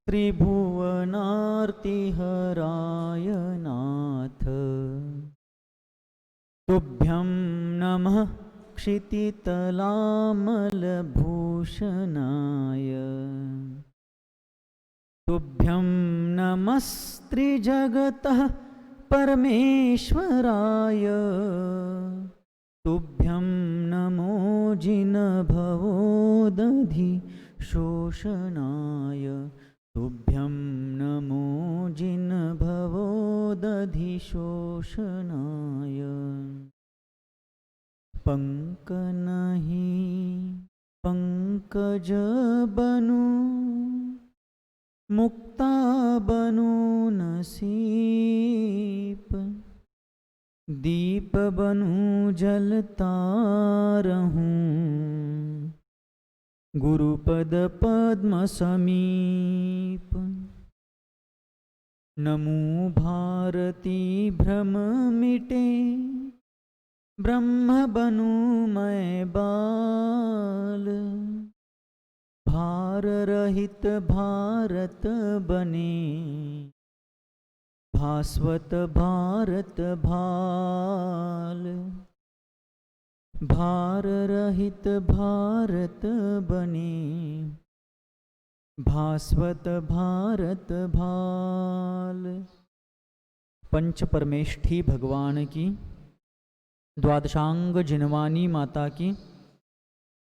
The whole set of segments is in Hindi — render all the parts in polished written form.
त्रिभुवनार्तिहराय नाथ। तुभ्यं नमः क्षितितलामलभूषणाय। तुभ्यं नमस्त्रिजगतः परमेश्वराय। तुभ्यं नमो जिनभवोदधि शोषणाय। तुभ्यं नमो जिनभवोदधि शोषणाय। पंकनहि पंकज बनु मुक्ता बनु नसीप। दीप बनु जलता रहूं गुरुपद पद्म समीप। नमो भारती भ्रम मिटे ब्रह्म बनु मैं बाल। भार रहित भारत बने भास्वत भारत भाल। भार रहित भारत बने भास्वत भारत भाल। पंच परमेष्ठी भगवान की, द्वादशांग जिनवानी माता की,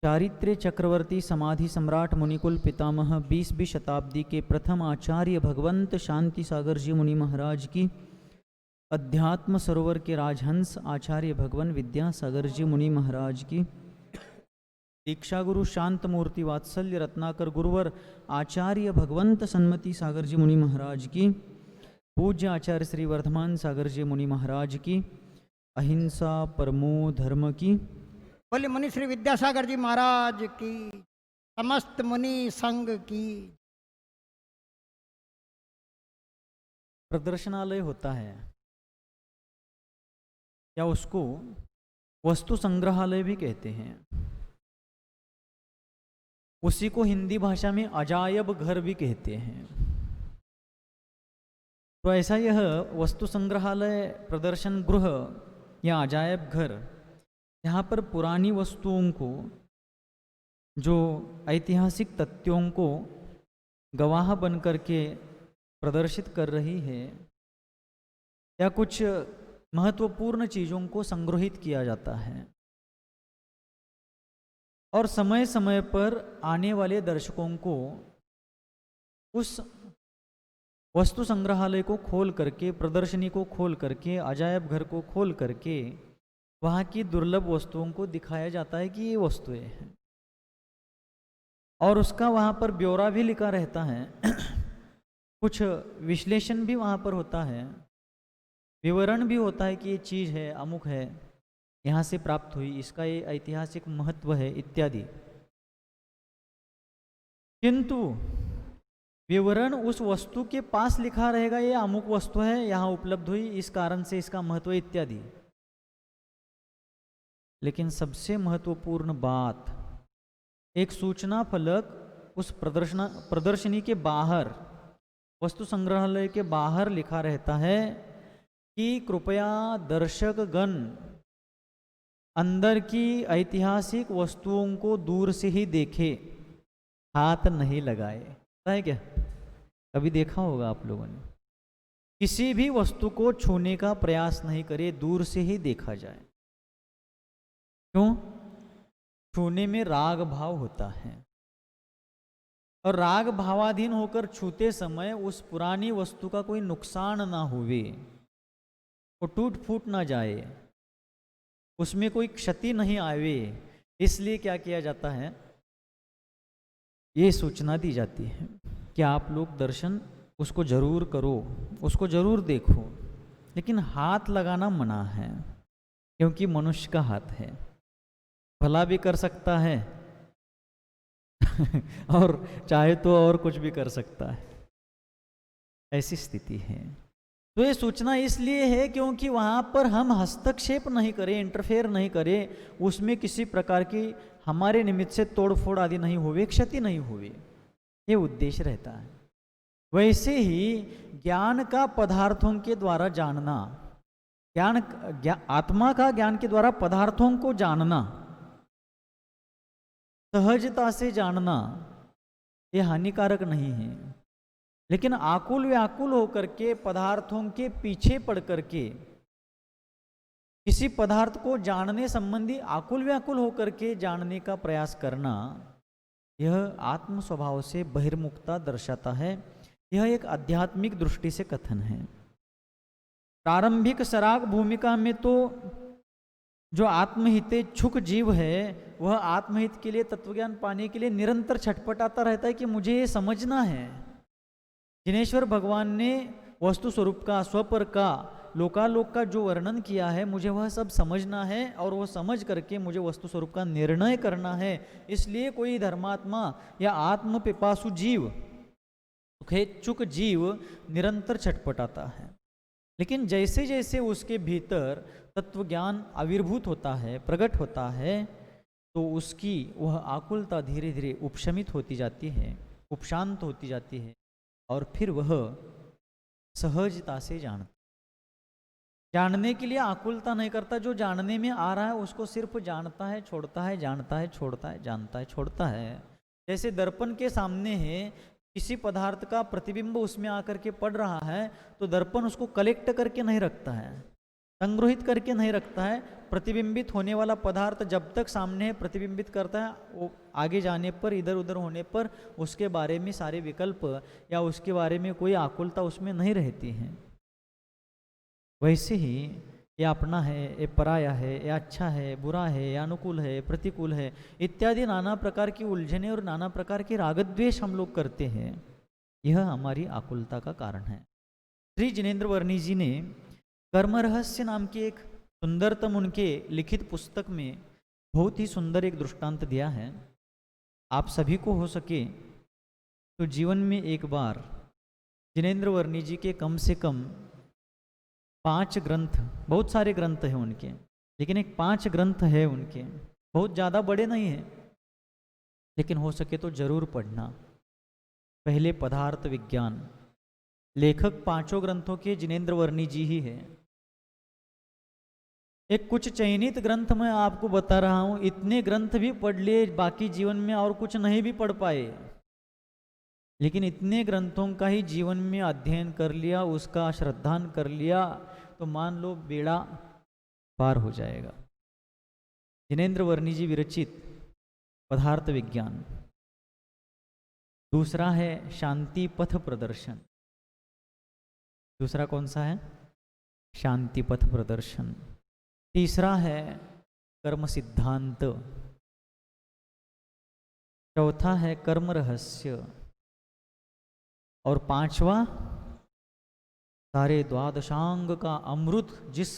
चारित्र्य चक्रवर्ती समाधि सम्राट मुनिकुल पितामह 20वीं शताब्दी के प्रथम आचार्य भगवंत शांति सागर जी मुनि महाराज की, अध्यात्म सरोवर के राजहंस आचार्य भगवान विद्यासागर जी मुनि महाराज की, दीक्षा गुरु शांत मूर्ति वात्सल्य रत्नाकर गुरुवर आचार्य भगवंत सन्मति सागर जी मुनि महाराज की, पूज्य आचार्य श्री वर्धमान सागर जी मुनि महाराज की, अहिंसा परमो धर्म की, बोले मुनि श्री विद्यासागर जी महाराज की, समस्त मुनि संघ की। प्रदर्शनालय होता है या उसको वस्तु संग्रहालय भी कहते हैं। उसी को हिंदी भाषा में अजायब घर भी कहते हैं। तो ऐसा यह वस्तु संग्रहालय, प्रदर्शन गृह या अजायब घर, यहाँ पर पुरानी वस्तुओं को, जो ऐतिहासिक तथ्यों को गवाह बन करके प्रदर्शित कर रही है, या कुछ महत्वपूर्ण चीज़ों को संग्रहित किया जाता है और समय समय पर आने वाले दर्शकों को उस वस्तु संग्रहालय को खोल करके, प्रदर्शनी को खोल करके, अजायब घर को खोल करके वहाँ की दुर्लभ वस्तुओं को दिखाया जाता है कि ये वस्तुएं हैं, और उसका वहाँ पर ब्यौरा भी लिखा रहता है। कुछ विश्लेषण भी वहाँ पर होता है, विवरण भी होता है कि ये चीज़ है, अमुक है, यहाँ से प्राप्त हुई, इसका ये ऐतिहासिक महत्व है इत्यादि। किंतु विवरण उस वस्तु के पास लिखा रहेगा, ये अमुक वस्तु है, यहाँ उपलब्ध हुई, इस कारण से इसका महत्व इत्यादि। लेकिन सबसे महत्वपूर्ण बात, एक सूचना फलक उस प्रदर्शनी के बाहर, वस्तु संग्रहालय के बाहर लिखा रहता है कि कृपया दर्शक गण अंदर की ऐतिहासिक वस्तुओं को दूर से ही देखे, हाथ नहीं लगाए। पता है क्या, कभी देखा होगा आप लोगों ने, किसी भी वस्तु को छूने का प्रयास नहीं करे, दूर से ही देखा जाए। क्यों? छूने में राग भाव होता है, और राग भावाधीन होकर छूते समय उस पुरानी वस्तु का कोई नुकसान ना हुए, वो टूट फूट ना जाए, उसमें कोई क्षति नहीं आवे, इसलिए क्या किया जाता है, ये सूचना दी जाती है कि आप लोग दर्शन उसको जरूर करो, उसको जरूर देखो, लेकिन हाथ लगाना मना है, क्योंकि मनुष्य का हाथ है, भला भी कर सकता है और चाहे तो और कुछ भी कर सकता है, ऐसी स्थिति है। तो ये सूचना इसलिए है क्योंकि वहाँ पर हम हस्तक्षेप नहीं करें, इंटरफेयर नहीं करें, उसमें किसी प्रकार की हमारे निमित्त से तोड़फोड़ आदि नहीं हुए, क्षति नहीं हुई, ये उद्देश्य रहता है। वैसे ही ज्ञान का पदार्थों के द्वारा जानना, आत्मा का ज्ञान के द्वारा पदार्थों को जानना, सहजता से जानना, ये हानिकारक नहीं है। लेकिन आकुल व्याकुल होकर के पदार्थों के पीछे पड़ करके किसी पदार्थ को जानने संबंधी आकुल व्याकुल होकर के जानने का प्रयास करना, यह आत्म स्वभाव से बहिर्मुखता दर्शाता है। यह एक आध्यात्मिक दृष्टि से कथन है। प्रारंभिक सराग भूमिका में तो जो आत्महितेच्छुक जीव है वह आत्महित के लिए, तत्वज्ञान पाने के लिए निरंतर छटपटाता रहता है कि मुझे ये समझना है। जिनेश्वर भगवान ने वस्तु स्वरूप का, स्वपर का, लोकालोक का जो वर्णन किया है, मुझे वह सब समझना है और वह समझ करके मुझे वस्तु स्वरूप का निर्णय करना है। इसलिए कोई धर्मात्मा या आत्म पिपासु जीव, सुखेच्छुक जीव निरंतर छटपटाता है। लेकिन जैसे जैसे उसके भीतर तत्व ज्ञान आविर्भूत होता है, प्रकट होता है, तो उसकी वह आकुलता धीरे धीरे उपशमित होती जाती है, उपशांत होती जाती है, और फिर वह सहजता से जानने के लिए आकुलता नहीं करता। जो जानने में आ रहा है उसको सिर्फ जानता है, छोड़ता है, जानता है, छोड़ता है, जानता है, छोड़ता है। जैसे दर्पण के सामने है, किसी पदार्थ का प्रतिबिंब उसमें आकर के पड़ रहा है, तो दर्पण उसको कलेक्ट करके नहीं रखता है, संग्रहित करके नहीं रखता है। प्रतिबिंबित होने वाला पदार्थ जब तक सामने है प्रतिबिंबित करता है, वो आगे जाने पर, इधर उधर होने पर उसके बारे में सारे विकल्प या उसके बारे में कोई आकुलता उसमें नहीं रहती है। वैसे ही ये अपना है, ये पराया है, ये अच्छा है, बुरा है, या अनुकूल है, प्रतिकूल है, इत्यादि नाना प्रकार की उलझने और नाना प्रकार के रागद्वेष हम लोग करते हैं। यह हमारी आकुलता का कारण है। श्री जिनेन्द्र वर्णी जी ने कर्म रहस्य नाम की एक सुंदरतम उनके लिखित पुस्तक में बहुत ही सुंदर एक दृष्टांत दिया है। आप सभी को हो सके तो जीवन में एक बार जिनेन्द्र वर्णी जी के कम से कम 5 ग्रंथ, बहुत सारे ग्रंथ हैं उनके, लेकिन एक 5 ग्रंथ है उनके, बहुत ज़्यादा बड़े नहीं हैं, लेकिन हो सके तो जरूर पढ़ना। पहले पदार्थ विज्ञान, लेखक 5 ग्रंथों के जिनेन्द्र वर्णी जी ही है। एक कुछ चयनित ग्रंथ मैं आपको बता रहा हूँ, इतने ग्रंथ भी पढ़ लिए, बाकी जीवन में और कुछ नहीं भी पढ़ पाए, लेकिन इतने ग्रंथों का ही जीवन में अध्ययन कर लिया, उसका श्रद्धान कर लिया, तो मान लो बेड़ा पार हो जाएगा। जिनेन्द्र वर्णी जी विरचित पदार्थ विज्ञान। दूसरा है शांति पथ प्रदर्शन। दूसरा कौन सा है? शांति पथ प्रदर्शन। तीसरा है कर्म सिद्धांत। चौथा है कर्म रहस्य। और 5वां सारे द्वादशांग का अमृत जिस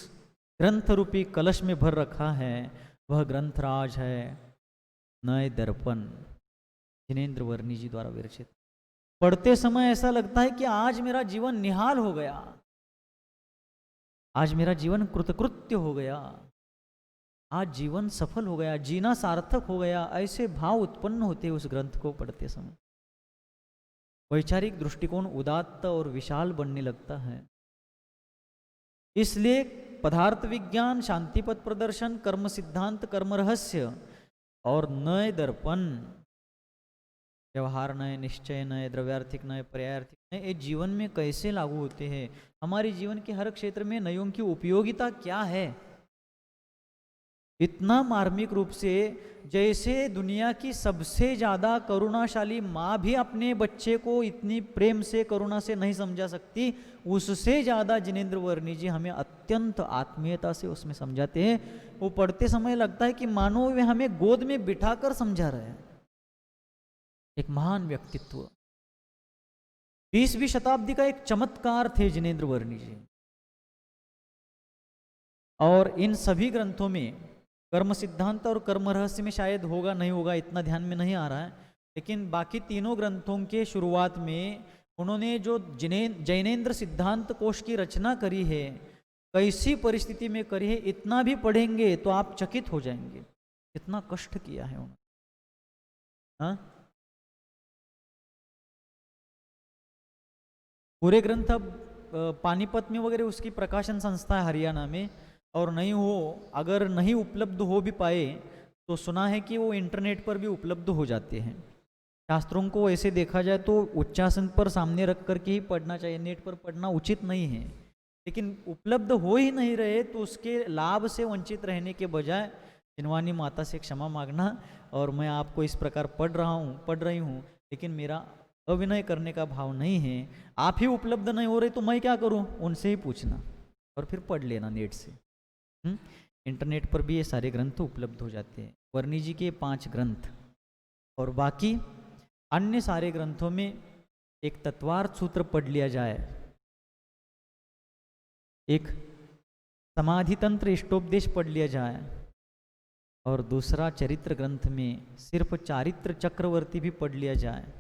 ग्रंथ रूपी कलश में भर रखा है वह ग्रंथराज है नए दर्पण, जिनेन्द्र वर्णी जी द्वारा विरचित। पढ़ते समय ऐसा लगता है कि आज मेरा जीवन निहाल हो गया, आज मेरा जीवन कृतकृत्य हो गया, आज जीवन सफल हो गया, जीना सार्थक हो गया। ऐसे भाव उत्पन्न होते उस ग्रंथ को पढ़ते समय। वैचारिक दृष्टिकोण उदात्त और विशाल बनने लगता है। इसलिए पदार्थ विज्ञान, शांतिपथ प्रदर्शन, कर्म सिद्धांत, कर्म रहस्य और नए दर्पण, व्यवहार नए, निश्चय नए, द्रव्यार्थिक नए, पर्यायार्थिक नए, ये जीवन में कैसे लागू होते हैं, हमारे जीवन के हर क्षेत्र में नयों की उपयोगिता क्या है, इतना मार्मिक रूप से जैसे दुनिया की सबसे ज़्यादा करुणाशाली माँ भी अपने बच्चे को इतनी प्रेम से, करुणा से नहीं समझा सकती, उससे ज़्यादा जिनेन्द्र वर्णी जी हमें अत्यंत आत्मीयता से उसमें समझाते हैं। वो पढ़ते समय लगता है कि मानो वे हमें गोद में बिठाकर समझा रहे हैं। एक महान व्यक्तित्व, 20वीं शताब्दी का एक चमत्कार थे जिनेन्द्र वर्णी जी। और इन सभी ग्रंथों में कर्म सिद्धांत और कर्म रहस्य में शायद होगा नहीं होगा इतना ध्यान में नहीं आ रहा है, लेकिन बाकी तीनों ग्रंथों के शुरुआत में उन्होंने जो जैनेन्द्र सिद्धांत कोश की रचना करी है, कैसी परिस्थिति में करी है, इतना भी पढ़ेंगे तो आप चकित हो जाएंगे, इतना कष्ट किया है उन्होंने। हाँ, पूरे ग्रंथ अब पानीपत में वगैरह उसकी प्रकाशन संस्था है हरियाणा में, और नहीं हो, अगर नहीं उपलब्ध हो भी पाए तो सुना है कि वो इंटरनेट पर भी उपलब्ध हो जाते हैं। शास्त्रों को ऐसे देखा जाए तो उच्चासन पर सामने रख करके ही पढ़ना चाहिए, नेट पर पढ़ना उचित नहीं है। लेकिन उपलब्ध हो ही नहीं रहे तो उसके लाभ से वंचित रहने के बजाय जिनवानी माता से क्षमा मांगना, और मैं आपको इस प्रकार पढ़ रही हूँ लेकिन मेरा अभिनय करने का भाव नहीं है, आप ही उपलब्ध नहीं हो रहे तो मैं क्या करूँ, उनसे ही पूछना और फिर पढ़ लेना नेट से। इंटरनेट पर भी ये सारे ग्रंथ उपलब्ध हो जाते हैं, वर्णी जी के 5 ग्रंथ, और बाकी अन्य सारे ग्रंथों में एक तत्वार्थ सूत्र पढ़ लिया जाए, एक समाधि तंत्र इष्टोपदेश पढ़ लिया जाए, और दूसरा चरित्र ग्रंथ में सिर्फ चारित्र चक्रवर्ती भी पढ़ लिया जाए।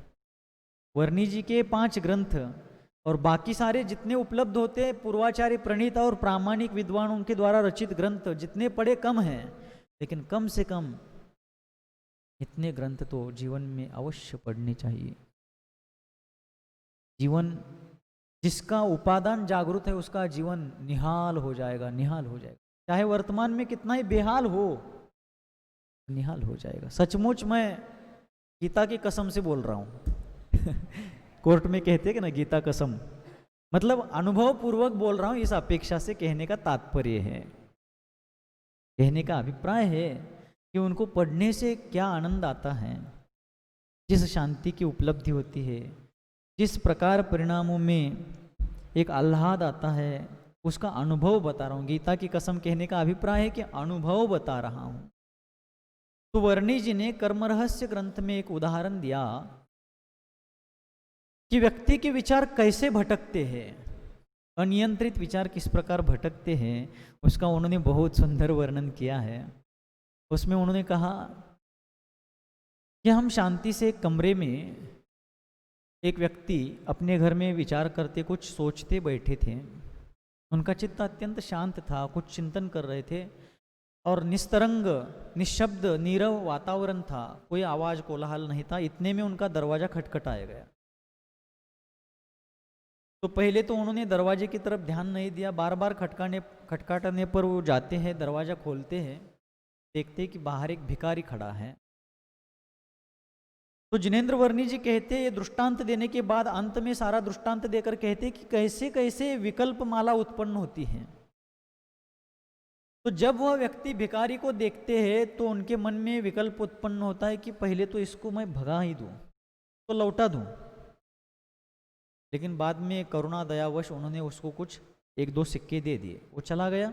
वर्णी जी के 5 ग्रंथ और बाकी सारे जितने उपलब्ध होते हैं पूर्वाचार्य प्रणीत और प्रामाणिक विद्वानों के द्वारा रचित ग्रंथ जितने पढ़े कम हैं, लेकिन कम से कम इतने ग्रंथ तो जीवन में अवश्य पढ़ने चाहिए। जीवन जिसका उपादान जागृत है उसका जीवन निहाल हो जाएगा, निहाल हो जाएगा, चाहे वर्तमान में कितना ही बेहाल हो, निहाल हो जाएगा। सचमुच मैं गीता की कसम से बोल रहा हूँ कोर्ट में कहते हैं कि ना गीता कसम, मतलब अनुभव पूर्वक बोल रहा हूँ, इस अपेक्षा से कहने का तात्पर्य है, कहने का अभिप्राय है कि उनको पढ़ने से क्या आनंद आता है, जिस शांति की उपलब्धि होती है, जिस प्रकार परिणामों में एक आह्लाद आता है, उसका अनुभव बता रहा हूँ। गीता की कसम कहने का अभिप्राय है कि अनुभव बता रहा हूँ। तो वर्णी जी ने कर्म रहस्य ग्रंथ में एक उदाहरण दिया कि व्यक्ति के विचार कैसे भटकते हैं, अनियंत्रित विचार किस प्रकार भटकते हैं, उसका उन्होंने बहुत सुंदर वर्णन किया है। उसमें उन्होंने कहा कि हम शांति से एक कमरे में एक व्यक्ति अपने घर में विचार करते कुछ सोचते बैठे थे, उनका चित्त अत्यंत शांत था, कुछ चिंतन कर रहे थे और निस्तरंग निशब्द नीरव वातावरण था, कोई आवाज कोलाहल नहीं था। इतने में उनका दरवाजा खटखटाया गया। तो पहले तो उन्होंने दरवाजे की तरफ ध्यान नहीं दिया, बार बार खटखटाने पर वो जाते हैं, दरवाजा खोलते हैं, देखते हैं कि बाहर एक भिखारी खड़ा है। तो जिनेंद्र वर्णी जी कहते हैं, ये दृष्टांत देने के बाद अंत में सारा दृष्टांत देकर कहते हैं कि कैसे कैसे विकल्प माला उत्पन्न होती है। तो जब वह व्यक्ति भिखारी को देखते हैं तो उनके मन में विकल्प उत्पन्न होता है कि पहले तो इसको मैं भगा ही दूं, तो लौटा दूं, लेकिन बाद में करुणा दयावश उन्होंने उसको कुछ 1-2 सिक्के दे दिए, वो चला गया।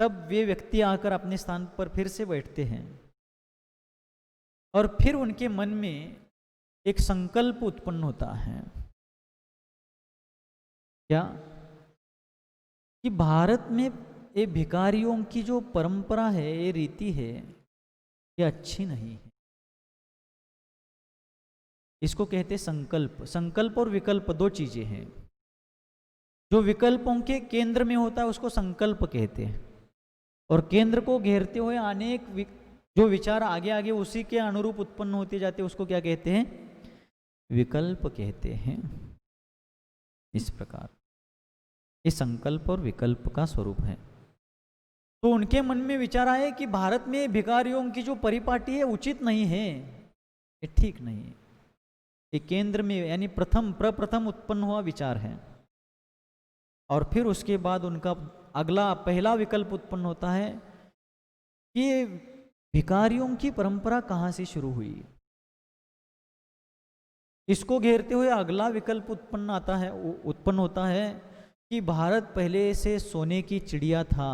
तब वे व्यक्ति आकर अपने स्थान पर फिर से बैठते हैं और फिर उनके मन में एक संकल्प उत्पन्न होता है, क्या कि भारत में ये भिखारियों की जो परंपरा है, ये रीति है, ये अच्छी नहीं है। इसको कहते संकल्प। संकल्प और विकल्प 2 चीजें हैं। जो विकल्पों के केंद्र में होता है उसको संकल्प कहते हैं, और केंद्र को घेरते हुए अनेक जो विचार आगे आगे उसी के अनुरूप उत्पन्न होते जाते हैं उसको क्या कहते हैं, विकल्प कहते हैं। इस प्रकार ये संकल्प और विकल्प का स्वरूप है। तो उनके मन में विचार आए कि भारत में भिखारियों की जो परिपाटी है उचित नहीं है, ये ठीक नहीं है। ये केंद्र में यानी प्रप्रथम उत्पन्न हुआ विचार है। और फिर उसके बाद उनका अगला पहला विकल्प उत्पन्न होता है कि भिखारियों की परंपरा कहाँ से शुरू हुई। इसको घेरते हुए अगला विकल्प उत्पन्न होता है कि भारत पहले से सोने की चिड़िया था,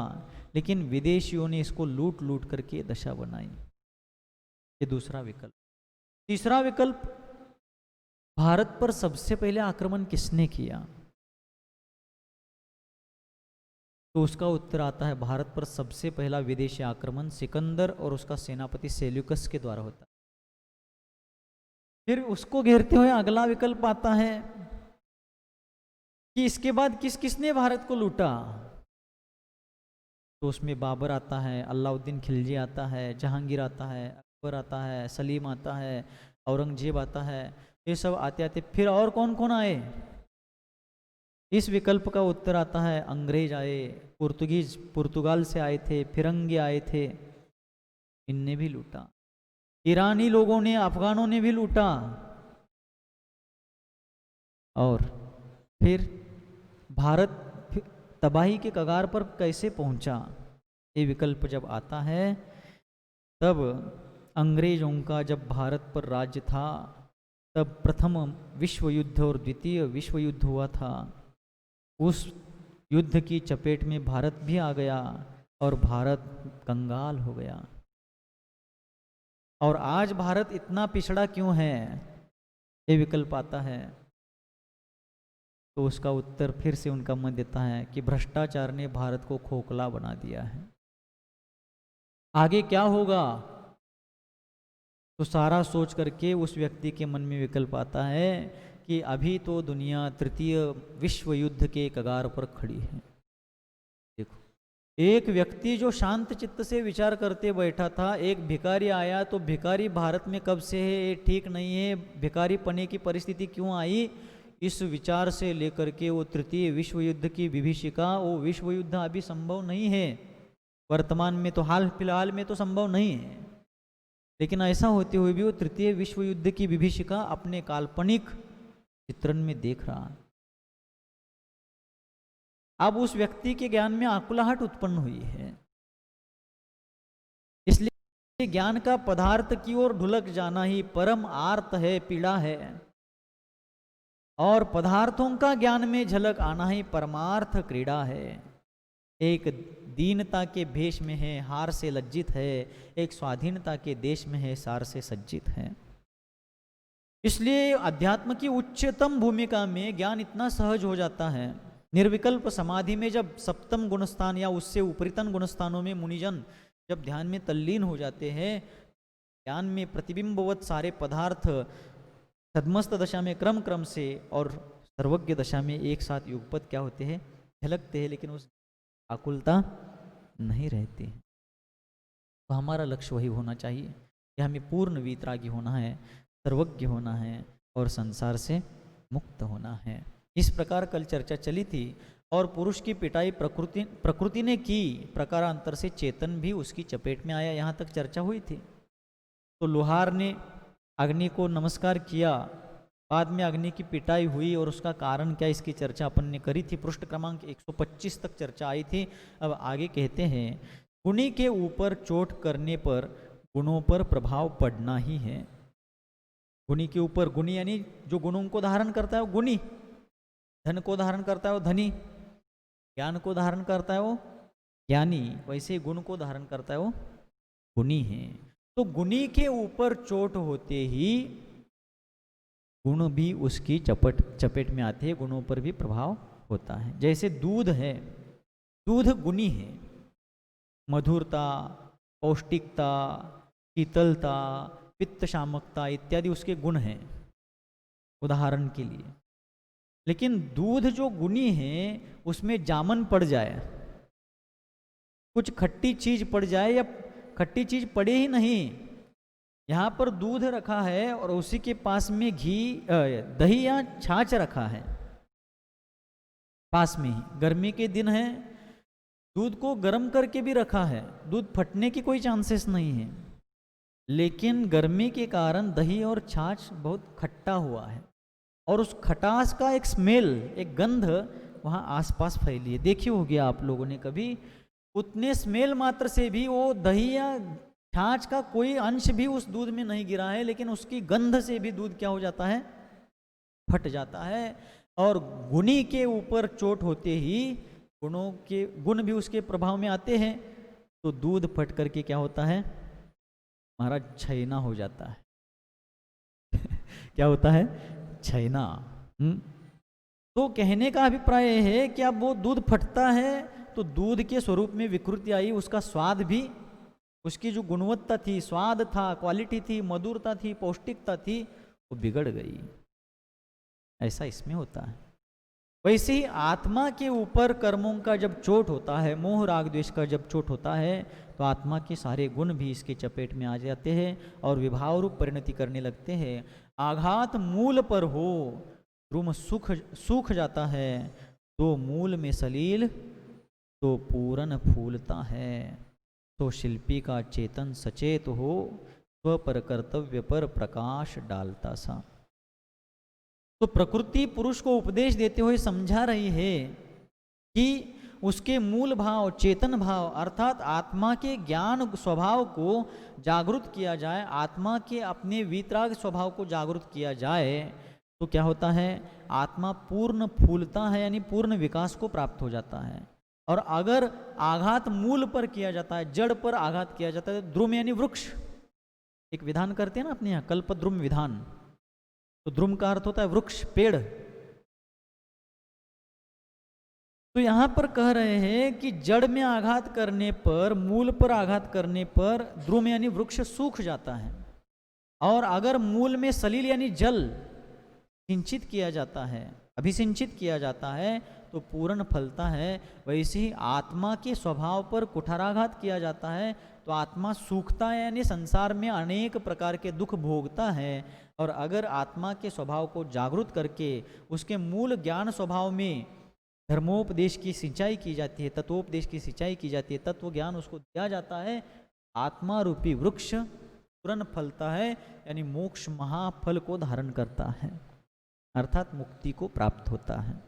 लेकिन विदेशियों ने इसको लूट लूट करके दशा बनाई। ये दूसरा विकल्प। तीसरा विकल्प, भारत पर सबसे पहले आक्रमण किसने किया, तो उसका उत्तर आता है भारत पर सबसे पहला विदेशी आक्रमण सिकंदर और उसका सेनापति सेल्यूकस के द्वारा होता है। फिर उसको घेरते हुए अगला विकल्प आता है कि इसके बाद किसने भारत को लूटा, तो उसमें बाबर आता है, अलाउद्दीन खिलजी आता है, जहांगीर आता है, अकबर आता है, सलीम आता है, औरंगजेब आता है। ये सब आते आते फिर और कौन कौन आए, इस विकल्प का उत्तर आता है अंग्रेज आए, पुर्तगाल से आए थे, फिरंगी आए थे, इनने भी लूटा। ईरानी लोगों ने, अफगानों ने भी लूटा। और फिर भारत तबाही के कगार पर कैसे पहुंचा? ये विकल्प जब आता है तब अंग्रेजों का जब भारत पर राज्य था, तब प्रथम विश्व युद्ध और द्वितीय विश्व युद्ध हुआ था। उस युद्ध की चपेट में भारत भी आ गया और भारत कंगाल हो गया। और आज भारत इतना पिछड़ा क्यों है? ये विकल्प आता है तो उसका उत्तर फिर से उनका मन देता है कि भ्रष्टाचार ने भारत को खोखला बना दिया है। आगे क्या होगा? तो सारा सोच करके उस व्यक्ति के मन में विकल्प आता है कि अभी तो दुनिया तृतीय विश्व युद्ध के कगार पर खड़ी है। देखो, एक व्यक्ति जो शांत चित्त से विचार करते बैठा था, एक भिखारी आया तो भिखारी भारत में कब से है, ये ठीक नहीं है, भिखारी पने की परिस्थिति क्यों आई, इस विचार से लेकर के वो तृतीय विश्व युद्ध की विभीषिका, वो विश्व युद्ध अभी संभव नहीं है, वर्तमान में तो हाल फिलहाल में तो संभव नहीं है, लेकिन ऐसा होते हुए भी वो तृतीय विश्व युद्ध की विभीषिका अपने काल्पनिक चित्रण में देख रहा है। अब उस व्यक्ति के ज्ञान में आकुलाहट उत्पन्न हुई है, इसलिए ज्ञान का पदार्थ की ओर ढुलक जाना ही परम आर्त है, पीड़ा है, और पदार्थों का ज्ञान में झलक आना ही परमार्थ क्रीड़ा है। एक दीनता के भेष में है, हार से लज्जित है, एक स्वाधीनता के देश में है, सार से सज्जित है। इसलिए अध्यात्म की उच्चतम भूमिका में ज्ञान इतना सहज हो जाता है। निर्विकल्प समाधि में जब सप्तम गुणस्थान या उससे उपरितन गुणस्थानों में मुनिजन जब ध्यान में तल्लीन हो जाते हैं, ज्ञान में प्रतिबिंबवत सारे पदार्थ सदमस्त दशा में क्रम क्रम से और सर्वज्ञ दशा में एक साथ युगपत क्या होते हैं, झलकते हैं, लेकिन उस आकुलता नहीं रहती है। तो हमारा लक्ष्य वही होना चाहिए कि हमें पूर्ण वीतरागी होना है, सर्वज्ञ होना है और संसार से मुक्त होना है। इस प्रकार कल चर्चा चली थी और पुरुष की पिटाई प्रकृति ने की, प्रकारांतर से चेतन भी उसकी चपेट में आया, यहाँ तक चर्चा हुई थी। तो लोहार ने अग्नि को नमस्कार किया, बाद में अग्नि की पिटाई हुई और उसका कारण क्या, इसकी चर्चा अपन ने करी थी। पृष्ठ क्रमांक 125 तक चर्चा आई थी। अब आगे कहते हैं, गुणी के ऊपर चोट करने पर गुणों पर प्रभाव पड़ना ही है। गुणी के ऊपर, गुणी यानी जो गुणों को धारण करता है वो गुणी, धन को धारण करता है वो धनी, ज्ञान को धारण करता है वो ज्ञानी, वैसे गुण को धारण करता है वो गुणी है। तो गुणी के ऊपर चोट होते ही गुण भी उसकी चपेट में आते हैं, गुणों पर भी प्रभाव होता है। जैसे दूध है, दूध गुणी है, मधुरता, पौष्टिकता, शीतलता, पित्त शामकता इत्यादि उसके गुण हैं उदाहरण के लिए। लेकिन दूध जो गुणी है उसमें जामन पड़ जाए, कुछ खट्टी चीज पड़ जाए या खट्टी चीज पड़े ही नहीं, यहाँ पर दूध रखा है और उसी के पास में घी, दही या छाछ रखा है पास में ही, गर्मी के दिन है, दूध को गर्म करके भी रखा है, दूध फटने की कोई चांसेस नहीं है, लेकिन गर्मी के कारण दही और छाछ बहुत खट्टा हुआ है और उस खटास का एक स्मेल, एक गंध वहाँ आसपास फैली है। देखी होगी आप लोगों ने कभी, उतने स्मेल मात्र से भी वो दही या छाछ का कोई अंश भी उस दूध में नहीं गिरा है, लेकिन उसकी गंध से भी दूध क्या हो जाता है, फट जाता है। और गुणी के ऊपर चोट होते ही गुणों के गुण भी उसके प्रभाव में आते हैं, तो दूध फट करके क्या होता है, महाराज छैना हो जाता है क्या होता है, छैना। तो कहने का अभिप्राय है कि अब वो दूध फटता है तो दूध के स्वरूप में विकृति आई, उसका स्वाद भी, उसकी जो गुणवत्ता थी, स्वाद था, क्वालिटी थी, मधुरता थी, पौष्टिकता थी, वो बिगड़ गई। ऐसा इसमें होता है। वैसे ही आत्मा के ऊपर कर्मों का जब चोट होता है, मोह राग द्वेष का जब चोट होता है, तो आत्मा के सारे गुण भी इसके चपेट में आ जाते हैं और विभाव रूप परिणति करने लगते हैं। आघात मूल पर हो, द्रुम सूख जाता है तो मूल में सलील तो पूरन फूलता है। तो शिल्पी का चेतन सचेत हो, स्व पर कर्तव्य पर प्रकाश डालता सा। तो प्रकृति पुरुष को उपदेश देते हुए समझा रही है कि उसके मूल भाव चेतन भाव अर्थात आत्मा के ज्ञान स्वभाव को जागृत किया जाए, आत्मा के अपने वीतराग स्वभाव को जागृत किया जाए, तो क्या होता है, आत्मा पूर्ण फूलता है, यानी पूर्ण विकास को प्राप्त हो जाता है। और अगर आघात मूल पर किया जाता है, जड़ पर आघात किया जाता है, द्रुम यानी वृक्ष, एक विधान करते हैं ना अपने यहाँ कल्पद्रुम विधान, तो द्रुम का अर्थ होता है वृक्ष, पेड़। तो यहां पर कह रहे हैं कि जड़ में आघात करने पर, मूल पर आघात करने पर द्रुम यानी वृक्ष सूख जाता है, और अगर मूल में सलील यानी जल सिंचित किया जाता है, अभिसिंचित किया जाता है, तो पूर्ण फलता है। वैसे ही आत्मा के स्वभाव पर कुठाराघात किया जाता है तो आत्मा सूखता है, यानी संसार में अनेक प्रकार के दुख भोगता है। और अगर आत्मा के स्वभाव को जागृत करके उसके मूल ज्ञान स्वभाव में धर्मोपदेश की सिंचाई की जाती है, तत्वोपदेश की सिंचाई की जाती है, तत्व ज्ञान उसको दिया जाता है, आत्मा रूपी वृक्ष पूर्ण फलता है, यानी मोक्ष महाफल को धारण करता है, अर्थात मुक्ति को प्राप्त होता है।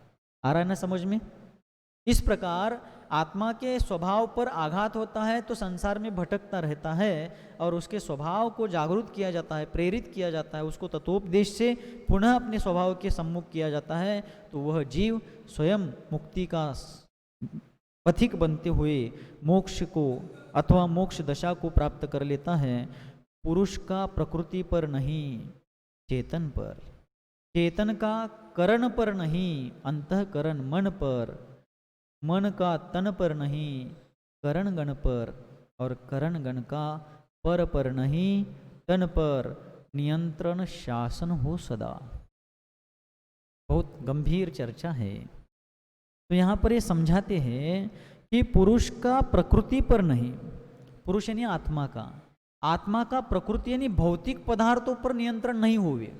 आ रहा है ना समझ में? इस प्रकार आत्मा के स्वभाव पर आघात होता है तो संसार में भटकता रहता है, और उसके स्वभाव को जागरूक किया जाता है, प्रेरित किया जाता है, उसको तत्वोपदेश से पुनः अपने स्वभाव के सम्मुख किया जाता है, तो वह जीव स्वयं मुक्ति का पथिक बनते हुए मोक्ष को अथवा मोक्ष दशा को प्राप्त कर लेता है। पुरुष का प्रकृति पर नहीं, चेतन पर, चेतन का करण पर नहीं, अंतःकरण मन पर, मन का तन पर नहीं, करण गण पर, और करण गण का पर नहीं, तन पर नियंत्रण शासन हो सदा। बहुत गंभीर चर्चा है। तो यहाँ पर ये समझाते हैं कि पुरुष का प्रकृति पर नहीं, पुरुष यानी आत्मा का, आत्मा का प्रकृति यानी भौतिक पदार्थों पर नियंत्रण नहीं होवे।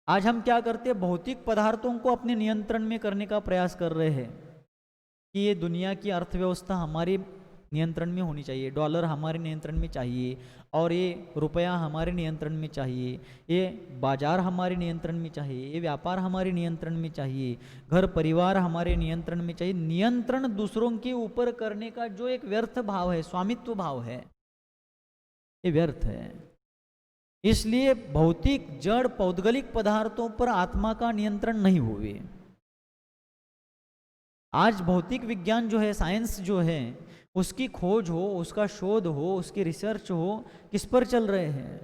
आज हम क्या करते हैं, भौतिक पदार्थों को अपने नियंत्रण में करने का प्रयास कर रहे हैं कि ये दुनिया की अर्थव्यवस्था हमारे नियंत्रण में होनी चाहिए, डॉलर हमारे नियंत्रण में चाहिए, और ये रुपया हमारे नियंत्रण में चाहिए, ये बाजार हमारे नियंत्रण में चाहिए, ये व्यापार हमारे नियंत्रण में चाहिए, घर परिवार हमारे नियंत्रण में चाहिए। नियंत्रण दूसरों के ऊपर करने का जो एक व्यर्थ भाव है, स्वामित्व भाव है, ये व्यर्थ है। इसलिए भौतिक जड़ पौद्गलिक पदार्थों पर आत्मा का नियंत्रण नहीं हुए। आज भौतिक विज्ञान जो है, साइंस जो है, उसकी खोज हो, उसका शोध हो, उसकी रिसर्च हो, किस पर चल रहे हैं?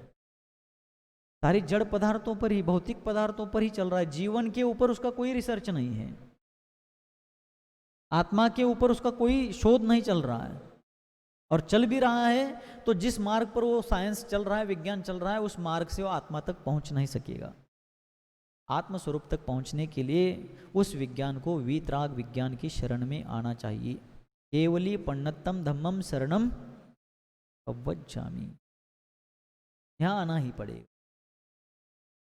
सारी जड़ पदार्थों पर ही, भौतिक पदार्थों पर ही चल रहा है। जीवन के ऊपर उसका कोई रिसर्च नहीं है, आत्मा के ऊपर उसका कोई शोध नहीं चल रहा है। और चल भी रहा है तो जिस मार्ग पर वो साइंस चल रहा है, विज्ञान चल रहा है, उस मार्ग से वो आत्मा तक पहुंच नहीं सकेगा। आत्म स्वरूप तक पहुंचने के लिए उस विज्ञान को वीतराग विज्ञान की शरण में आना चाहिए। केवली पण्णतम धम्मम शरणम प्रव्रजामि, यहां आना ही पड़ेगा।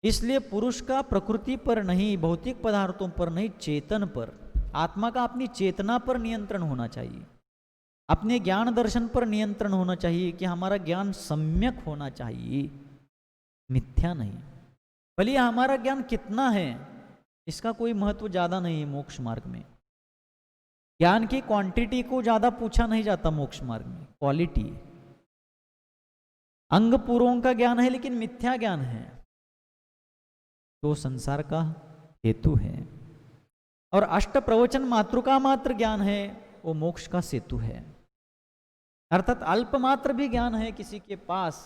इसलिए पुरुष का प्रकृति पर नहीं, भौतिक पदार्थों पर नहीं, चेतन पर, आत्मा का अपनी चेतना पर नियंत्रण होना चाहिए, अपने ज्ञान दर्शन पर नियंत्रण होना चाहिए कि हमारा ज्ञान सम्यक होना चाहिए, मिथ्या नहीं। भले हमारा ज्ञान कितना है इसका कोई महत्व ज़्यादा नहीं है। मोक्ष मार्ग में ज्ञान की क्वांटिटी को ज़्यादा पूछा नहीं जाता, मोक्ष मार्ग में क्वालिटी। अंग पूर्वों का ज्ञान है लेकिन मिथ्या ज्ञान है तो संसार का हेतु है, और अष्ट प्रवचन मातृका मात्र ज्ञान है वो मोक्ष का सेतु है। अर्थात अल्प मात्र भी ज्ञान है किसी के पास,